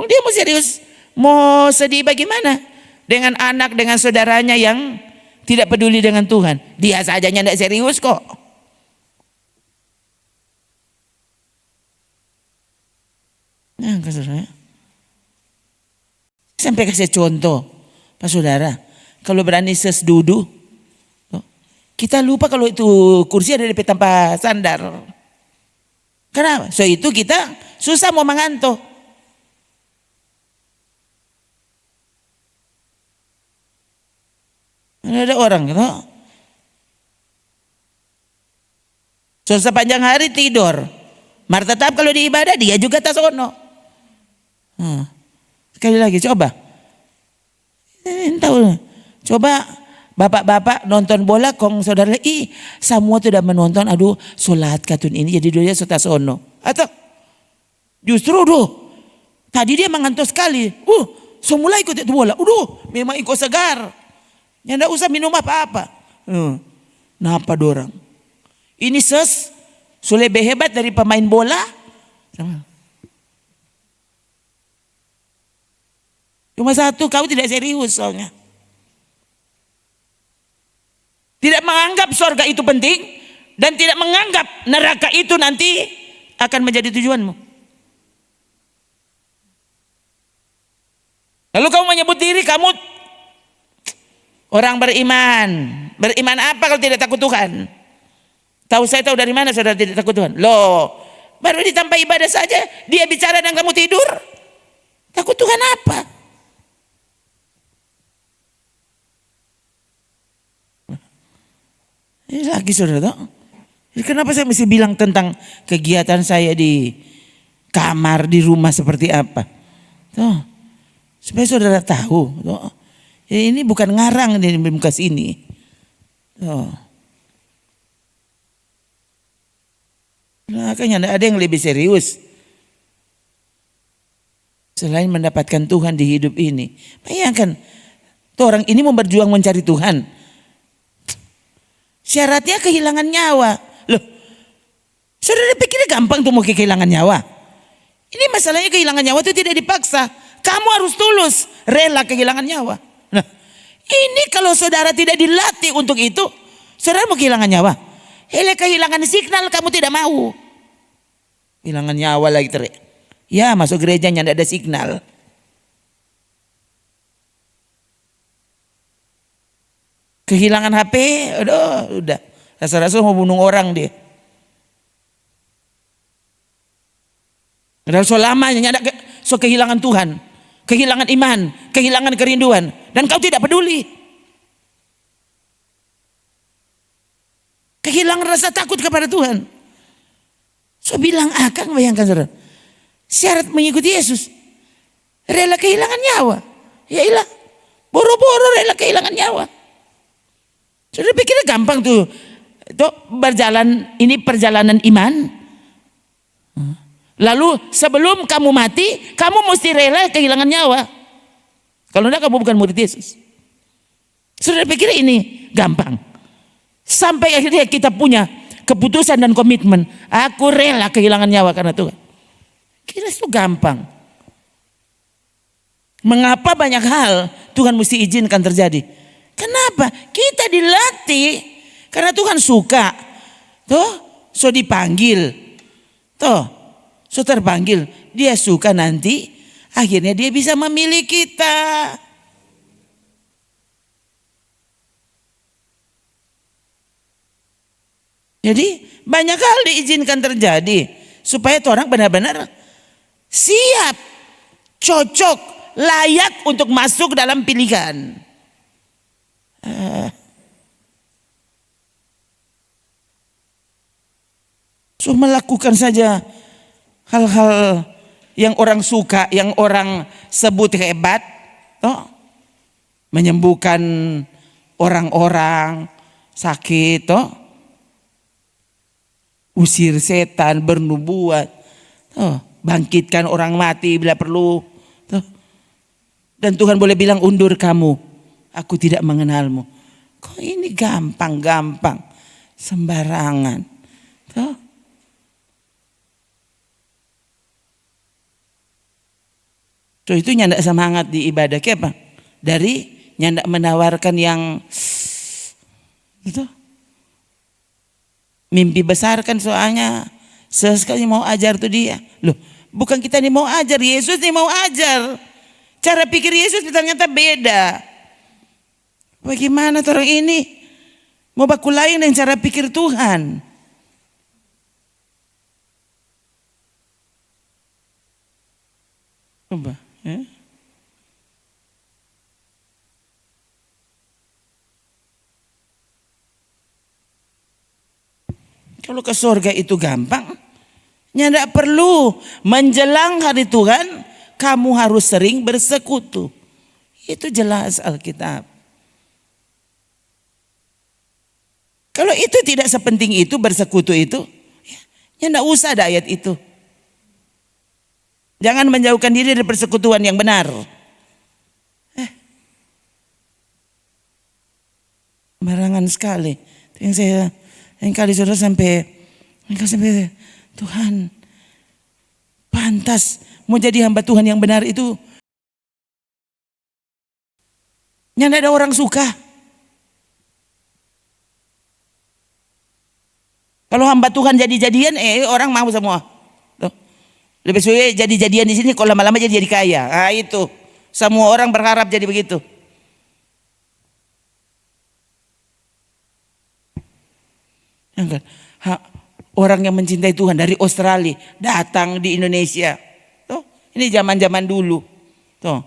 Dia mau serius, mau sedih bagaimana dengan anak, dengan saudaranya yang tidak peduli dengan Tuhan. Dia saja yang tidak serius kok. Nah, saudara, sampai kasih contoh, Pak Saudara, kalau berani duduk, kita lupa kalau itu kursi ada di tanpa sandar. Kenapa? So itu kita susah mau mengantuk. Ada orang gitu. So sepanjang hari tidur. Tetap kalau di ibadah dia juga tak sono. Sekali lagi coba. Coba bapak-bapak nonton bola kong saudara semua sudah menonton, aduh solat katun ini jadi dia sudah sono. Atau justru tadi dia mengantuk sekali. Semula ikut itu bola. Memang ikut segar. Ya enggak usah minum apa-apa. Napa dorang? Ini lebih hebat dari pemain bola. Cuma satu, kau tidak serius soalnya. Tidak menganggap surga itu penting dan tidak menganggap neraka itu nanti akan menjadi tujuanmu. Lalu kamu menyebut diri kamu orang beriman. Beriman apa kalau tidak takut Tuhan? Saya tahu dari mana saudara tidak takut Tuhan? Loh, baru ditambah ibadah saja dia bicara dan kamu tidur. Takut Tuhan apa? Ini lagi saudara, kenapa saya mesti bilang tentang kegiatan saya di kamar, di rumah seperti apa? Supaya saudara tahu, ini bukan ngarang di muka sini. Makanya ada yang lebih serius selain mendapatkan Tuhan di hidup ini. Bayangkan, orang ini mau berjuang mencari Tuhan. Syaratnya kehilangan nyawa. Loh, saudara pikir gampang tuh mau kehilangan nyawa? Ini masalahnya kehilangan nyawa itu tidak dipaksa. Kamu harus tulus, rela kehilangan nyawa. Nah, ini kalau saudara tidak dilatih untuk itu, saudara mau kehilangan nyawa. Kehilangan signal kamu tidak mau. Kehilangan nyawa lagi Ya masuk gerejanya tidak ada signal. Kehilangan HP, udah. Rasa-rasa mau bunuh orang dia. Padahal so lamanya kehilangan Tuhan, kehilangan iman, kehilangan kerinduan, dan kau tidak peduli. Kehilangan rasa takut kepada Tuhan. So bilang akan bayangkan saudara, syarat mengikuti Yesus, rela kehilangan nyawa. Yailah, boro-boro rela kehilangan nyawa. Saudara pikirnya gampang tuh berjalan, ini perjalanan iman. Lalu sebelum kamu mati, kamu mesti rela kehilangan nyawa. Kalau enggak kamu bukan murid Yesus. Saudara pikir ini gampang. Sampai akhirnya kita punya keputusan dan komitmen. Aku rela kehilangan nyawa karena Tuhan. Kira itu gampang. Mengapa banyak hal Tuhan mesti izinkan terjadi? Kenapa? Kita dilatih karena Tuhan suka. Tuh, so dipanggil. Tuh, so terpanggil. Dia suka nanti, akhirnya dia bisa memilih kita. Jadi banyak hal diizinkan terjadi supaya orang benar-benar siap, cocok, layak untuk masuk dalam pilihan. So melakukan saja hal-hal yang orang suka, yang orang sebut hebat, toh menyembuhkan orang-orang sakit, toh usir setan, bernubuat, toh bangkitkan orang mati bila perlu, toh. Dan Tuhan boleh bilang, undur kamu, aku tidak mengenalmu. Kok ini gampang-gampang, sembarangan, toh. So itu nyandak semangat di ibadah ke apa? Dari nyandak menawarkan yang itu mimpi besar kan, soalnya sesekali mau ajar tuh dia. Loh, bukan kita nih mau ajar, Yesus nih mau ajar. Cara pikir Yesus ternyata beda. Bagaimana orang ini mau baku lain dengan cara pikir Tuhan? Coba, ya. Kalau ke surga itu gampang, nggak perlu menjelang hari Tuhan kamu harus sering bersekutu. Itu jelas Alkitab. Kalau itu tidak sepenting itu bersekutu itu, ya nggak usah ada ayat itu. Jangan menjauhkan diri dari persekutuan yang benar. Sembarangan sekali. Yang kali saudara sampai Tuhan pantas mau jadi hamba Tuhan yang benar itu. Yang ada orang suka. Kalau hamba Tuhan jadi-jadian, orang mau semua. Tuh. Lebih sulit jadi-jadian di sini, kalau lama-lama jadi kaya. Nah itu, semua orang berharap jadi begitu. Orang yang mencintai Tuhan dari Australia datang di Indonesia. Tuh, ini zaman-zaman dulu. Tuh.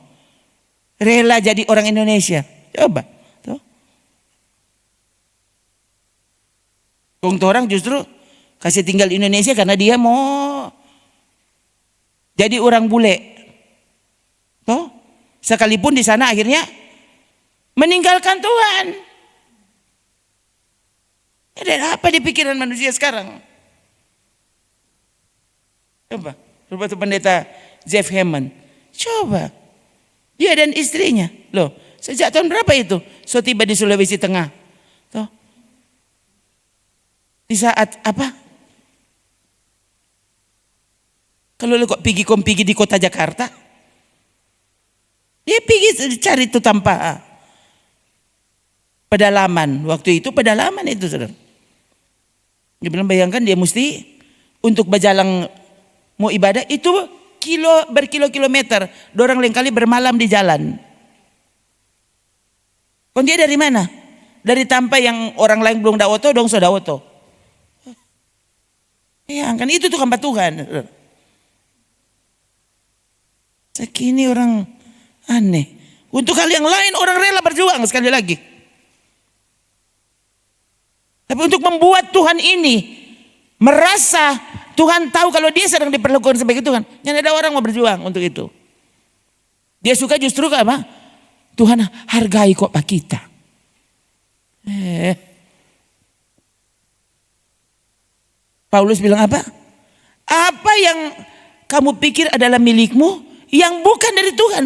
Rela jadi orang Indonesia. Coba. Tuh. Orang justru kasih tinggal di Indonesia karena dia mau jadi orang bule. Tuh. Sekalipun di sana akhirnya meninggalkan Tuhan. Ada apa di pikiran manusia sekarang? Coba tuh pendeta Jeff Hammond. Coba. Dia dan istrinya. Loh, sejak tahun berapa itu? So tiba di Sulawesi Tengah. Tuh. Di saat apa? Kalau lu kok pergi di kota Jakarta, dia pergi cari itu tanpa pedalaman. Waktu itu pedalaman itu, saudara. Dia bilang bayangkan dia mesti untuk berjalan mau ibadah itu berkilo-kilometer. Dorang lain kali bermalam di jalan. Kon dia dari mana? Dari Tampa yang orang lain belum dawoto, dong sudah dawoto. Ya kan itu tuh hamba Tuhan. Sekini orang aneh. Untuk hal yang lain orang rela berjuang sekali lagi. Tapi untuk membuat Tuhan ini merasa Tuhan tahu kalau dia sedang diperlakukan sebagai Tuhan, yang ada orang mau berjuang untuk itu. Dia suka justru apa? Tuhan hargai kok pak kita. Paulus bilang apa? Apa yang kamu pikir adalah milikmu yang bukan dari Tuhan,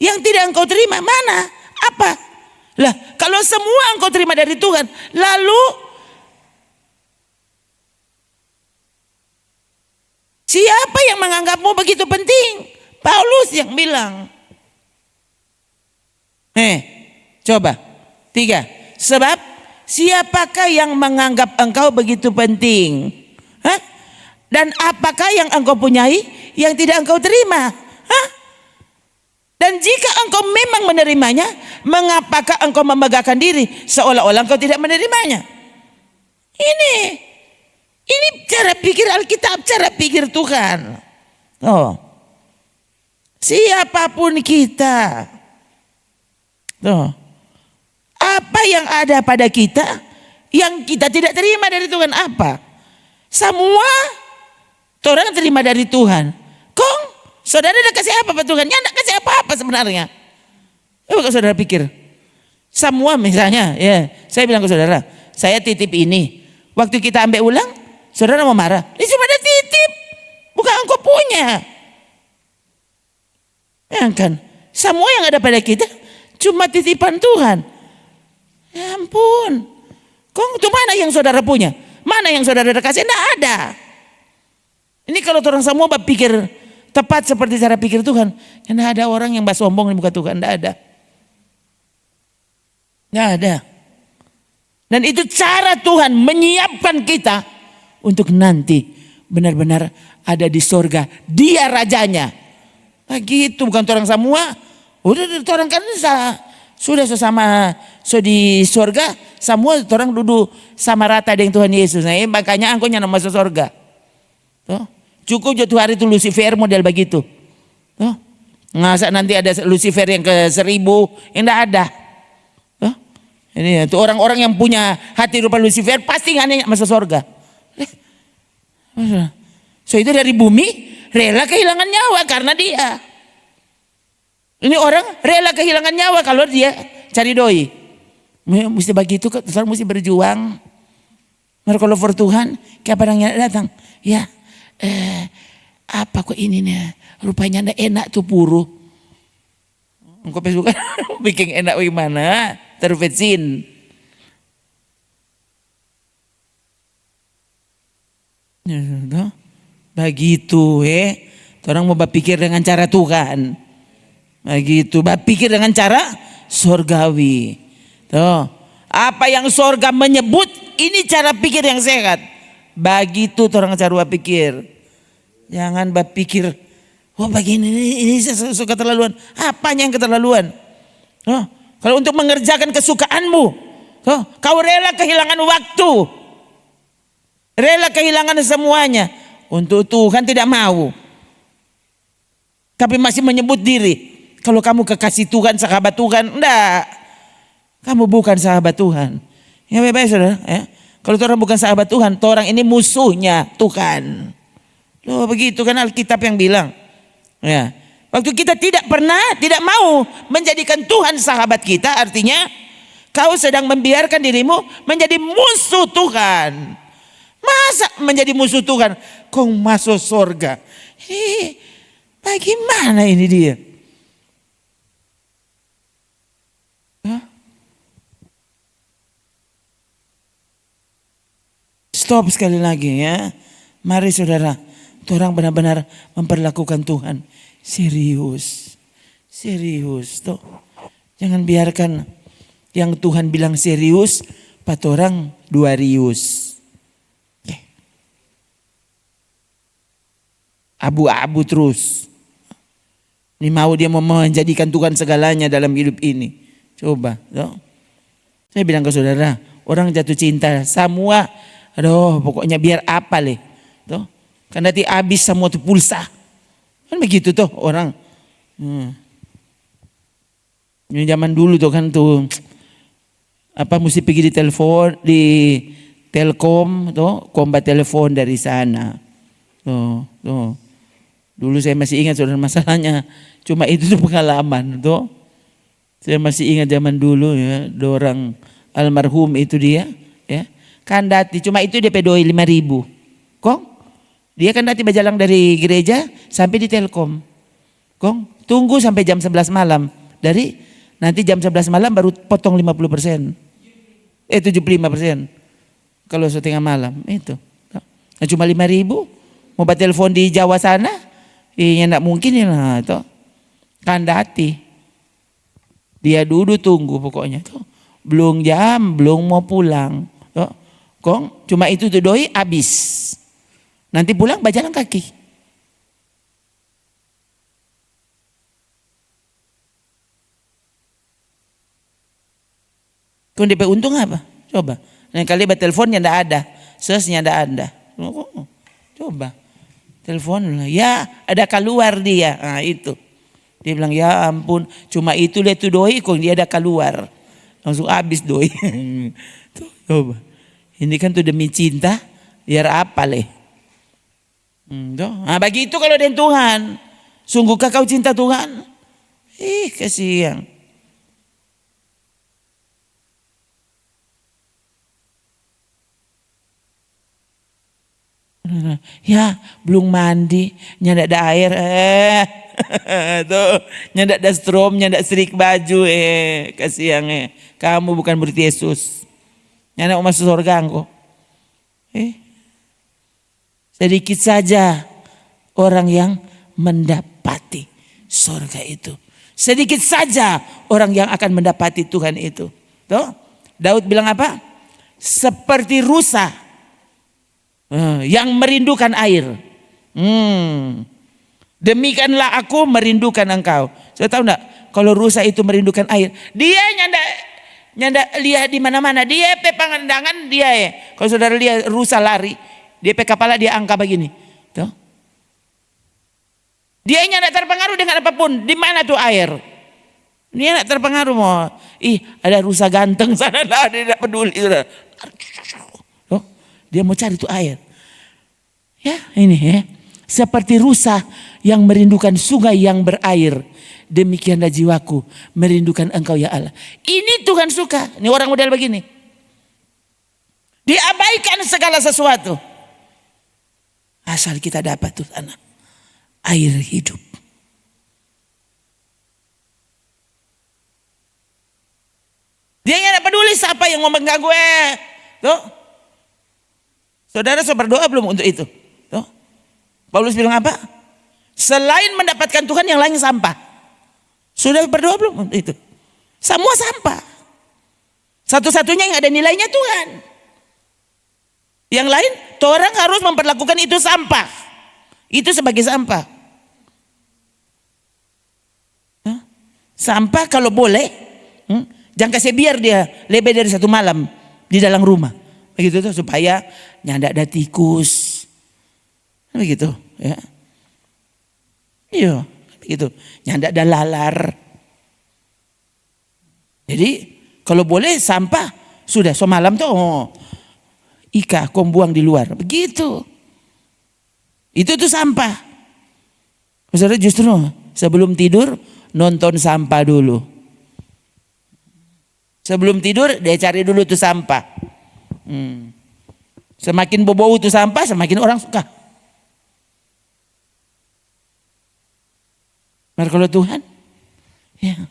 yang tidak engkau terima, mana? Apa? Lah, kalau semua engkau terima dari Tuhan, lalu siapa yang menganggapmu begitu penting? Paulus yang bilang. Coba. 3. Sebab Siapakah yang menganggap engkau begitu penting? Hah? Dan apakah yang engkau punyai yang tidak engkau terima? Hah? Dan jika engkau memang menerimanya, mengapakah engkau memegahkan diri seolah-olah engkau tidak menerimanya? Ini cara pikir Alkitab, cara pikir Tuhan. Oh, siapapun kita, oh, apa yang ada pada kita yang kita tidak terima dari Tuhan apa? Semua orang terima dari Tuhan. Kong, saudara udah kasih apa Pak Tuhan? Ya enggak kasih apa-apa sebenarnya. Coba saudara pikir. Semua misalnya, ya, saya bilang ke saudara, saya titip ini. Waktu kita ambil ulang, saudara mau marah. Ini cuma ada titip, bukan engkau punya. Ya kan? Semua yang ada pada kita cuma titipan Tuhan. Ya ampun. Kong, itu mana yang saudara punya? Mana yang saudara kasih? Tidak ada. Ini kalau orang semua berpikir tepat seperti cara pikir Tuhan, tidak ada orang yang sombong di muka Tuhan, tidak ada. Tidak ada. Dan itu cara Tuhan menyiapkan kita untuk nanti benar-benar ada di sorga. Dia rajanya. Begitu, bukan orang semua. Udah orang kan sudah sesama di sorga, semua orang duduk sama rata dengan Tuhan Yesus. Nah, makanya angkonya masuk sorga. Tuh. Cukup jatuh hari itu Lucifer model begitu. Tuh. Masa nanti ada Lucifer yang ke 1000, yang tidak ada. Tuh. Ini itu orang-orang yang punya hati rupa Lucifer pasti nggak masuk sorga. So itu dari bumi rela kehilangan nyawa karena dia. Ini orang rela kehilangan nyawa kalau dia cari doi. Mesti begitu, orang mesti berjuang. Kalau for Tuhan, kayak padangnya datang. Ya, apa kok ini nih? Rupanya ndak enak tuh puru. Engkau suka bikin enak bagaimana? Tervetsin. Begitu, orang mau berpikir dengan cara Tuhan. Begitu, berpikir dengan cara sorgawi. Tuh, apa yang sorga menyebut, ini cara pikir yang sehat. Begitu orang cara berpikir. Jangan berpikir, wah begini ini suka keterlaluan. Apanya yang keterlaluan? Oh, kalau untuk mengerjakan kesukaanmu, oh, kau rela kehilangan waktu, rela kehilangan semuanya. Untuk Tuhan tidak mau. Tapi masih menyebut diri. Kalau kamu kekasih Tuhan, sahabat Tuhan, enggak. Kamu bukan sahabat Tuhan. Ya baik-baik saudara. Ya. Kalau orang bukan sahabat Tuhan, orang ini musuhnya Tuhan. Loh begitu kan Alkitab yang bilang. Ya. Waktu kita tidak mau menjadikan Tuhan sahabat kita, artinya kau sedang membiarkan dirimu menjadi musuh Tuhan. Masa menjadi musuh Tuhan? Kau masuk surga. Bagaimana ini dia? Stop sekali lagi ya. Mari saudara, orang benar-benar memperlakukan Tuhan serius. Serius tuh. Jangan biarkan yang Tuhan bilang serius, pat orang duarius. Abu-abu terus. Ini mau dia mau menjadikan Tuhan segalanya dalam hidup ini. Coba. Tuh. Saya bilang ke saudara, orang jatuh cinta semua. Aduh, pokoknya biar apa leh. Tuh. Kan nanti habis semua tuh pulsa. Kan begitu tuh orang. Ini zaman dulu tuh kan tuh. Apa mesti pergi di telepon, di Telkom tuh, kombat telepon dari sana. Tuh. Dulu saya masih ingat saudara masalahnya. Cuma itu tuh pengalaman tuh. Saya masih ingat zaman dulu ya, orang almarhum itu dia ya. Kandati cuma itu DP doi 5.000. Kong, dia kandati berjalan dari gereja sampai di Telkom. Kong, tunggu sampai jam 11 malam. Dari nanti jam 11 malam baru potong 50%. 75%. Kalau setengah malam itu. Nah, cuma 5.000. Mau telepon di Jawa sana, enggak mungkin ya nah, itu. Kandati. Dia duduk tunggu pokoknya tuh. belum jam, belum mau pulang. Tuh. Kong, cuma itu tuh doi habis. Nanti pulang berjalan kaki. Kong DP untung apa? Coba. Lain kali teleponnya ndak ada, sesnya ndak ada. Coba. Telepon, ya ada keluar dia. Nah itu. Dia bilang ya ampun, cuma itu lihat tuh doi kok dia ada keluar. Langsung habis doi. Tuh, coba. Ini kan tuh demi cinta, biar apa leh. Nah bagi itu kalau dengan Tuhan. Sungguhkah kau cinta Tuhan? Kasihan. Ya belum mandi, nyandak ada air, tuh nyandak ada strom, nyandak serik baju, kasihan, kamu bukan murid Yesus, nyandak masuk surga engkau, sedikit saja orang yang mendapati surga itu, sedikit saja orang yang akan mendapati Tuhan itu, tuh Daud bilang apa? Seperti rusa yang merindukan air. Demikianlah aku merindukan engkau. Saya tahu enggak kalau rusa itu merindukan air, dia nyanda lihat di mana-mana. Dia pe pandangan dia ya. Kalau saudara lihat rusa lari, dia pe kepala dia angkat begini. Tuh. Dia nyanda terpengaruh dengan apapun. Di mana tuh air? Dia enggak terpengaruh mau. Ada rusa ganteng sana lah, dia enggak peduli. Dia mau cari tuh air. Ya ini ya. Seperti rusa yang merindukan sungai yang berair. Demikianlah jiwaku merindukan engkau ya Allah. Ini Tuhan suka. Ini orang model begini. Diabaikan segala sesuatu. Asal kita dapat tuh anak. Air hidup. Dia nggak peduli siapa yang mau mengganggu tuh. Saudara sudah berdoa belum untuk itu? Tuh. Paulus bilang apa? Selain mendapatkan Tuhan yang lain sampah. Sudah berdoa belum untuk itu? Semua sampah. Satu-satunya yang ada nilainya Tuhan. Yang lain, orang harus memperlakukan itu sampah. Itu sebagai sampah. Sampah kalau boleh, jangan kasih biar dia lebih dari 1 malam di dalam rumah. Begitu tuh supaya nyandak ada tikus. Begitu ya. Iya, begitu. Nyandak ada lalar. Jadi kalau boleh sampah sudah semalam tuh Ika kau buang di luar. Begitu. Itu tuh sampah. Saudara justru sebelum tidur nonton sampah dulu. Sebelum tidur dia cari dulu tuh sampah. Semakin bau itu sampah semakin orang suka. Maka kalau Tuhan ya,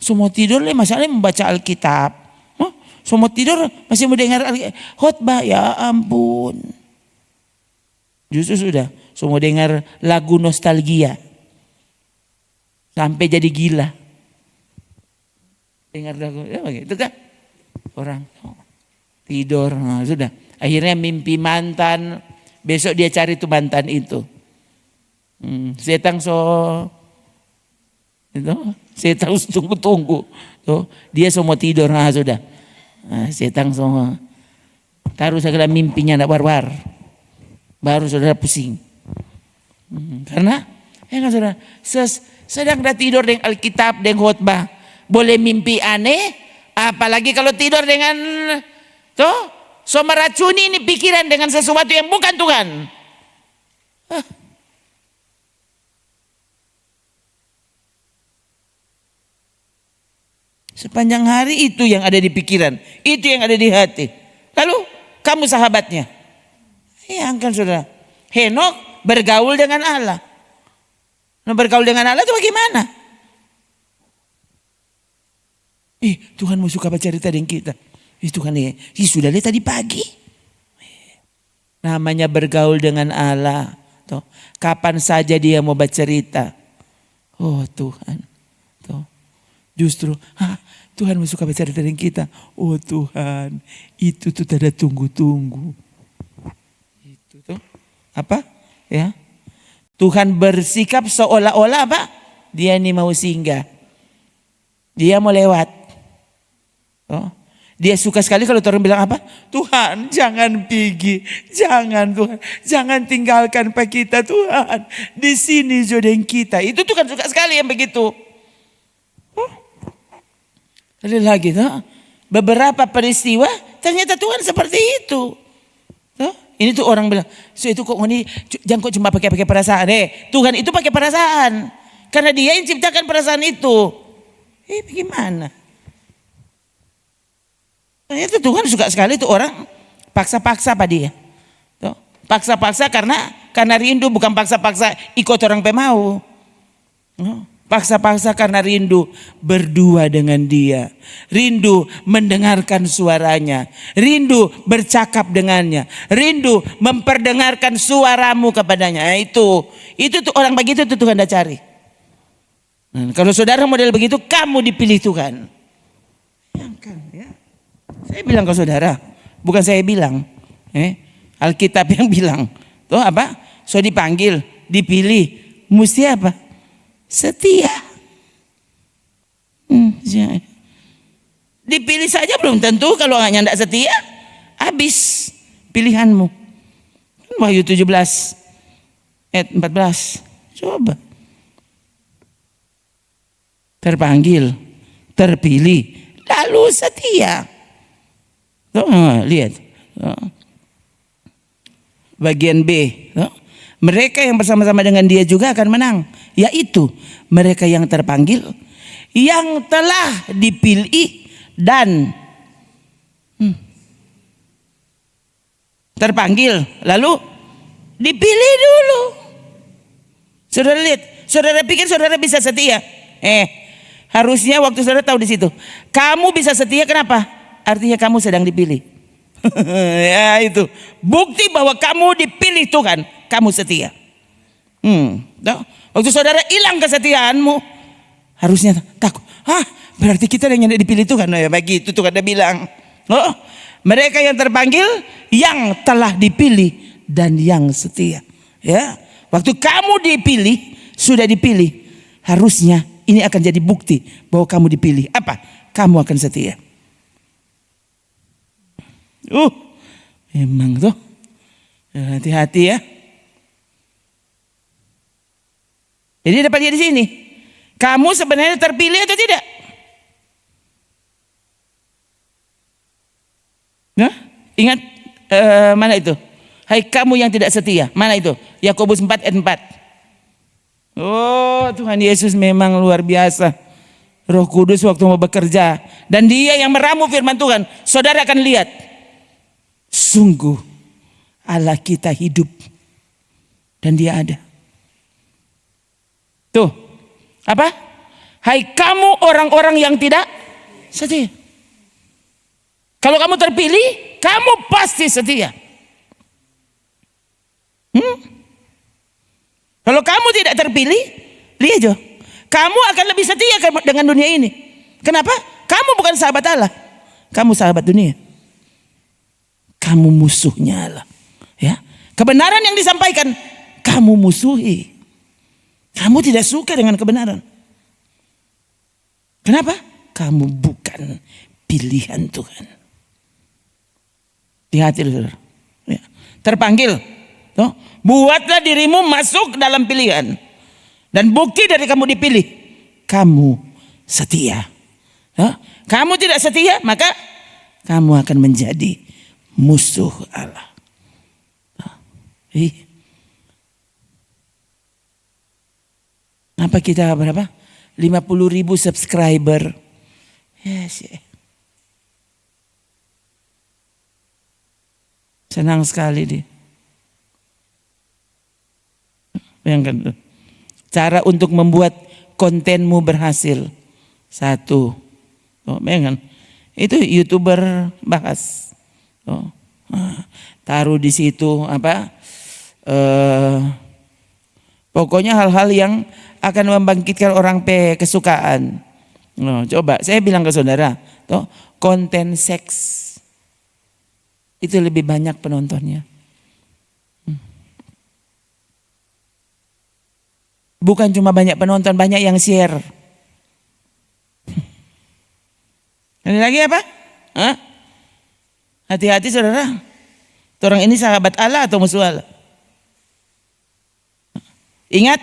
semua tidur masalahnya membaca Alkitab. Semua tidur masih mendengar khotbah, ya ampun. Justru sudah semua dengar lagu nostalgia sampai jadi gila. Dengar lagu ya begitu kan orang. Tidur, sudah. Akhirnya mimpi mantan. Besok dia cari tuh mantan itu. Setan setan tunggu-tunggu. Tuh, dia semua tidur, sudah. Setan semua. Taruh segala mimpinya nak war-war. Baru saudara pusing. Karena, kan saudara, sedang dah tidur dengan Alkitab, dengan khotbah. Boleh mimpi aneh, apalagi kalau tidur dengan meracuni ini pikiran dengan sesuatu yang bukan Tuhan. Sepanjang hari itu yang ada di pikiran, itu yang ada di hati. Lalu kamu sahabatnya, kan saudara. Henok bergaul dengan Allah. Bergaul dengan Allah itu bagaimana? Tuhan mau suka baca cerita dengan kita. Itu kan sudah lihat tadi pagi. Namanya bergaul dengan Allah. Tuh, kapan saja dia mau bercerita. Oh Tuhan. Tuh. Justru, Tuhan suka bicara dengan kita. Oh Tuhan, itu tuh tanda tunggu-tunggu. Itu tuh apa? Ya, Tuhan bersikap seolah-olah apa? Dia ini mau singgah. Dia mau lewat. Oh, dia suka sekali kalau orang bilang apa? Tuhan jangan pergi. Jangan Tuhan. Jangan tinggalkan Pak kita Tuhan. Di sini jodoh kita. Itu Tuhan suka sekali yang begitu. Oh. Lagi tuh. Beberapa peristiwa ternyata Tuhan seperti itu. Tuh. Ini tuh orang bilang. So itu kok ini jangan kok cuma pakai perasaan. Tuhan itu pakai perasaan. Karena dia yang ciptakan perasaan itu. Bagaimana? Ternyata Tuhan suka sekali tuh orang paksa-paksa pada dia. Tuh, paksa-paksa karena rindu, bukan paksa-paksa ikut orang pemau. Paksa-paksa karena rindu berdua dengan dia. Rindu mendengarkan suaranya. Rindu bercakap dengannya. Rindu memperdengarkan suaramu kepadanya. Itu tuh orang begitu tuh Tuhan dah cari. Kalau saudara model begitu, kamu dipilih Tuhan. Ya. Saya bilang ke saudara, bukan saya bilang. Alkitab yang bilang. Tuh apa? So dipanggil, dipilih. Mesti apa? Setia. Dipilih saja belum tentu, kalau hanya tidak setia, habis pilihanmu. Wahyu 17 ayat 14. Coba. Terpanggil, terpilih, lalu setia. Lihat. Bagian B. Mereka yang bersama-sama dengan dia juga akan menang. Yaitu mereka yang terpanggil, yang telah dipilih dan terpanggil, lalu dipilih dulu. Saudara lihat, saudara pikir saudara bisa setia? Harusnya waktu saudara tahu di situ. Kamu bisa setia kenapa? Artinya kamu sedang dipilih. Ya itu. Bukti bahwa kamu dipilih Tuhan. Kamu setia. Waktu saudara hilang kesetiaanmu. Harusnya takut. Berarti kita yang dipilih Tuhan. Ya begitu Tuhan ada bilang. Mereka yang terpanggil. Yang telah dipilih. Dan yang setia. Ya. Waktu kamu dipilih. Sudah dipilih. Harusnya. Ini akan jadi bukti bahwa kamu dipilih. Apa? Kamu akan setia. Memang tuh. Hati-hati ya. Jadi dapat lihat di sini. Kamu sebenarnya terpilih atau tidak? Ingat mana itu? Hai kamu yang tidak setia. Mana itu? Yakobus 4 ayat 4. Oh Tuhan Yesus memang luar biasa. Roh Kudus waktu mau bekerja. Dan dia yang meramu firman Tuhan. Saudara akan lihat. Sungguh Allah kita hidup. Dan dia ada. Tuh. Apa? Hai kamu orang-orang yang tidak setia. Kalau kamu terpilih. Kamu pasti setia. Kalau kamu tidak terpilih, lihat Jo, kamu akan lebih setia dengan dunia ini. Kenapa? Kamu bukan sahabat Allah, kamu sahabat dunia. Kamu musuhnya Allah. Ya, kebenaran yang disampaikan, kamu musuhi. Kamu tidak suka dengan kebenaran. Kenapa? Kamu bukan pilihan Tuhan. Hati-hati saudara. Ya. Terpanggil. Buatlah dirimu masuk dalam pilihan. Dan bukti dari kamu dipilih. Kamu setia. Kamu tidak setia, maka kamu akan menjadi musuh Allah. Apa kita berapa? 50.000 subscriber. Yes. Senang sekali dia. Bayangkan tuh. Cara untuk membuat kontenmu berhasil. Satu. Bayangkan. Itu YouTuber bahas. Taruh di situ apa? Pokoknya hal-hal yang akan membangkitkan orang kesukaan. Oh, coba saya bilang ke saudara, toh, konten seks itu lebih banyak penontonnya. Bukan cuma banyak penonton, banyak yang share. Ini lagi apa? Hah? Hati-hati saudara. Orang ini sahabat Allah atau musuh Allah? Ingat,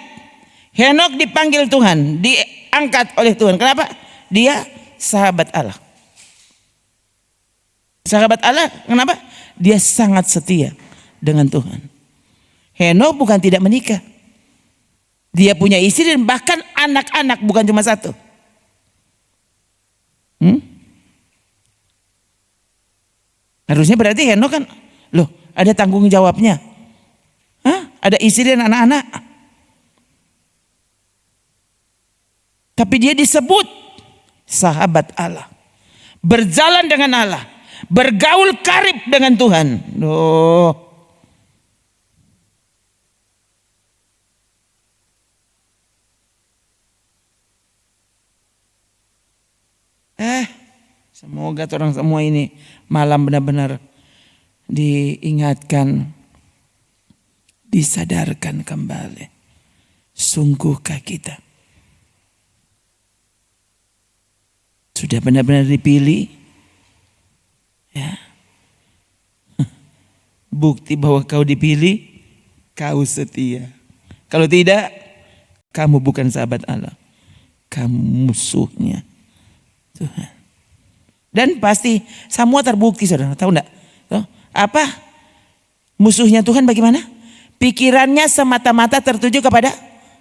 Henokh dipanggil Tuhan, diangkat oleh Tuhan. Kenapa? Dia sahabat Allah. Sahabat Allah, kenapa? Dia sangat setia dengan Tuhan. Henokh bukan tidak menikah. Dia punya istri dan bahkan anak-anak, bukan cuma satu. Harusnya berarti Henokh kan, loh, ada tanggung jawabnya. Ada istri dan anak-anak. Tapi dia disebut sahabat Allah. Berjalan dengan Allah. Bergaul karib dengan Tuhan. Loh. Semoga orang semua ini malam benar-benar diingatkan, disadarkan kembali. Sungguhkah kita sudah benar-benar dipilih? Ya. Bukti bahwa kau dipilih, kau setia. Kalau tidak, kamu bukan sahabat Allah. Kamu musuhnya Tuhan. Dan pasti semua terbukti, saudara. Tahu enggak? Apa? Musuhnya Tuhan bagaimana? Pikirannya semata-mata tertuju kepada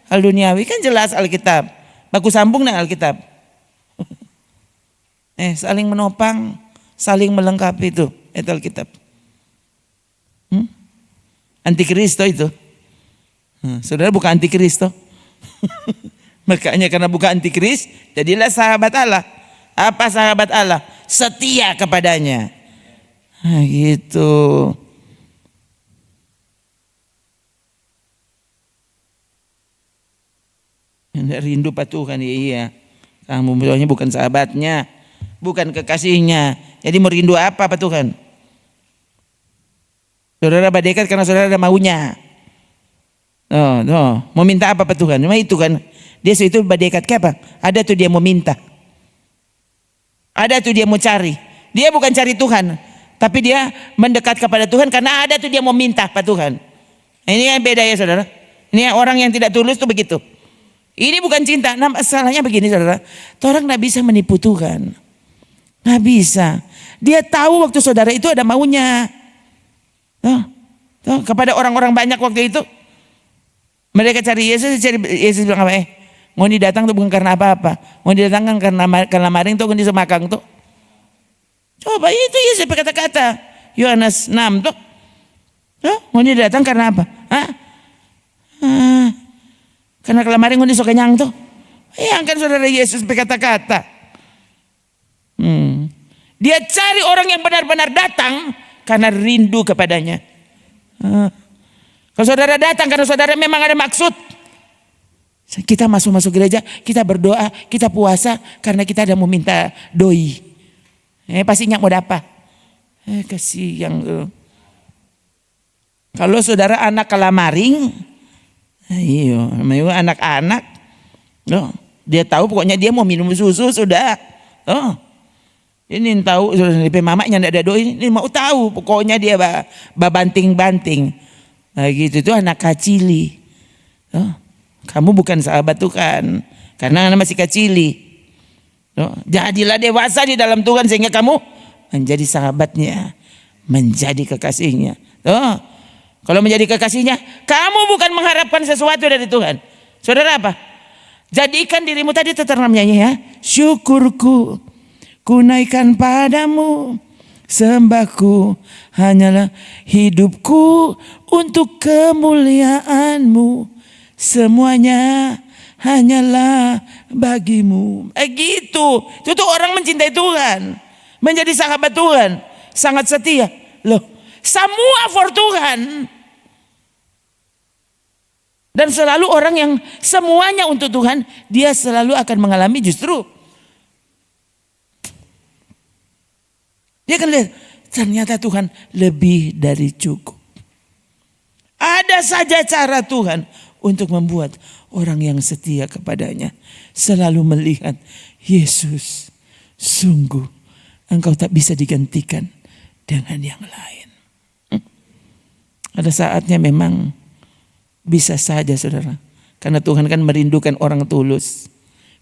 hal duniawi. Kan jelas Alkitab. Baku sambung dengan Alkitab. Saling menopang, saling melengkapi itu Alkitab. Antikristo itu. Saudara bukan antikristo. Makanya karena bukan antikris, jadilah sahabat Allah. Apa sahabat Allah? Setia kepadanya. Gitu. Rindu patuhan, iya. Kamu misalnya bukan sahabatnya, bukan kekasihnya. Jadi mau rindu apa Tuhan? Saudara berdekat karena saudara ada maunya. Mau minta apa Tuhan? Cuma itu kan. Dia itu berdekat ke apa? Ada tuh dia mau minta. Ada tuh dia mau cari. Dia bukan cari Tuhan, tapi dia mendekat kepada Tuhan karena ada tuh dia mau minta Pak Tuhan. Ini yang beda ya saudara. Ini orang yang tidak tulus tuh begitu. Ini bukan cinta. Nah, masalahnya begini saudara. Orang gak bisa menipu Tuhan. Gak bisa. Dia tahu waktu saudara itu ada maunya. Kepada orang-orang banyak waktu itu. Mereka cari Yesus bilang apa? Ngoni datang tuh bukan karena apa-apa. Ngoni datang kan karena maring tuh ngoni semakang tuh. Coba itu Yesus berkata-kata. Yohanes 6 tuh. Ngoni datang karena apa? Karena kelamarin ngoni so kenyang tuh. Yang kan saudara Yesus berkata-kata. Dia cari orang yang benar-benar datang karena rindu kepadanya. Kalau saudara datang karena saudara memang ada maksud. Kita masuk gereja, kita berdoa, kita puasa karena kita ada mau minta doi. Pastinya mau dapat. Kasih yang kalau saudara anak kelamaring, anak-anak, dia tahu pokoknya dia mau minum susu sudah. Ini tahu sudah dari mamanya tidak ada doi, ini mau tahu pokoknya dia banting-banting. Gitu itu anak kacili. Kamu bukan sahabat Tuhan karena anda masih kacili. Jadilah dewasa di dalam Tuhan sehingga kamu menjadi sahabatnya, menjadi kekasihnya. Kalau menjadi kekasihnya, kamu bukan mengharapkan sesuatu dari Tuhan. Saudara apa? Jadikan dirimu tadi tertanam nyanyi ya. Syukurku ku naikkan padamu, sembahku hanyalah hidupku untuk kemuliaanmu. Semuanya hanyalah bagimu. Gitu. Itu tuh orang mencintai Tuhan, menjadi sahabat Tuhan, sangat setia. Loh, semua for Tuhan. Dan selalu orang yang semuanya untuk Tuhan, dia selalu akan mengalami justru Dia akan lihat ternyata Tuhan lebih dari cukup. Ada saja cara Tuhan untuk membuat orang yang setia kepadanya selalu melihat Yesus, sungguh engkau tak bisa digantikan dengan yang lain. Ada saatnya memang bisa saja saudara, karena Tuhan kan merindukan orang tulus.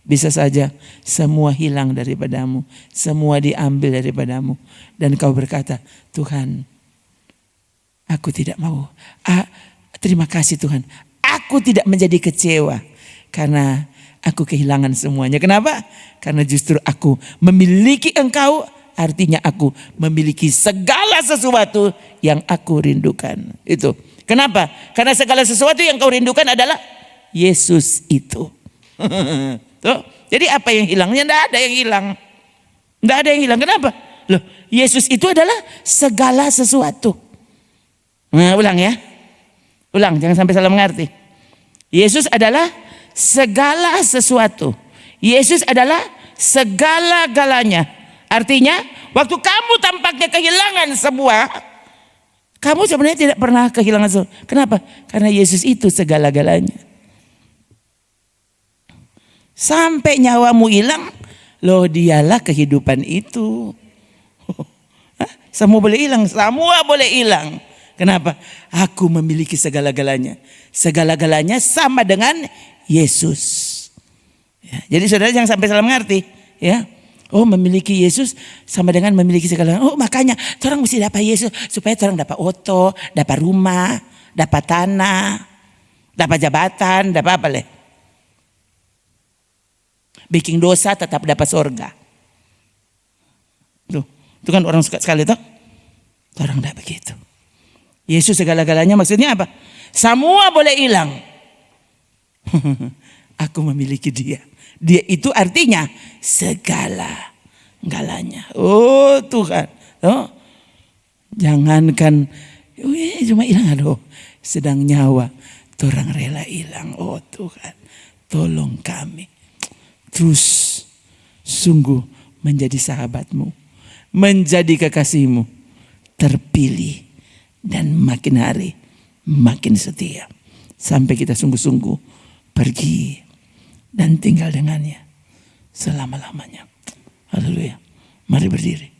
Bisa saja semua hilang daripadamu, semua diambil daripadamu, dan kau berkata, Tuhan, aku tidak mau. Terima kasih Tuhan, aku tidak menjadi kecewa karena aku kehilangan semuanya. Kenapa? Karena justru aku memiliki engkau, artinya aku memiliki segala sesuatu yang aku rindukan. Itu. Kenapa? Karena segala sesuatu yang kau rindukan adalah Yesus itu. Tuh. Jadi apa yang hilangnya? Tidak ada yang hilang. Tidak ada yang hilang. Kenapa? Loh, Yesus itu adalah segala sesuatu. Nah, ulang ya. Ulang, jangan sampai salah mengerti. Yesus adalah segala sesuatu. Yesus adalah segala-galanya. Artinya, waktu kamu tampaknya kehilangan semua, kamu sebenarnya tidak pernah kehilangan semua. Kenapa? Karena Yesus itu segala-galanya. Sampai nyawamu hilang, loh dialah kehidupan itu. Semua boleh hilang, semua boleh hilang. Kenapa? Aku memiliki segala-galanya. Segala-galanya sama dengan Yesus. Ya, jadi saudara jangan sampai salah mengerti. Ya. Oh, memiliki Yesus sama dengan memiliki segala-galanya. Oh, makanya orang mesti dapat Yesus supaya orang dapat oto, dapat rumah, dapat tanah, dapat jabatan, dapat apa leh? Bikin dosa tetap dapat surga. Tuh, itu kan orang suka sekali tuh. Orang tidak begitu. Yesus segala-galanya maksudnya apa? Semua boleh hilang. Aku memiliki dia. Dia itu artinya segala-galanya. Oh Tuhan. Oh, jangankan cuma hilang, aduh. Sedang nyawa orang rela hilang. Oh Tuhan, tolong kami. Terus sungguh menjadi sahabatmu, menjadi kekasihmu, terpilih dan makin hari makin setia sampai kita sungguh-sungguh pergi dan tinggal dengannya selama-lamanya. Haleluya. Mari berdiri.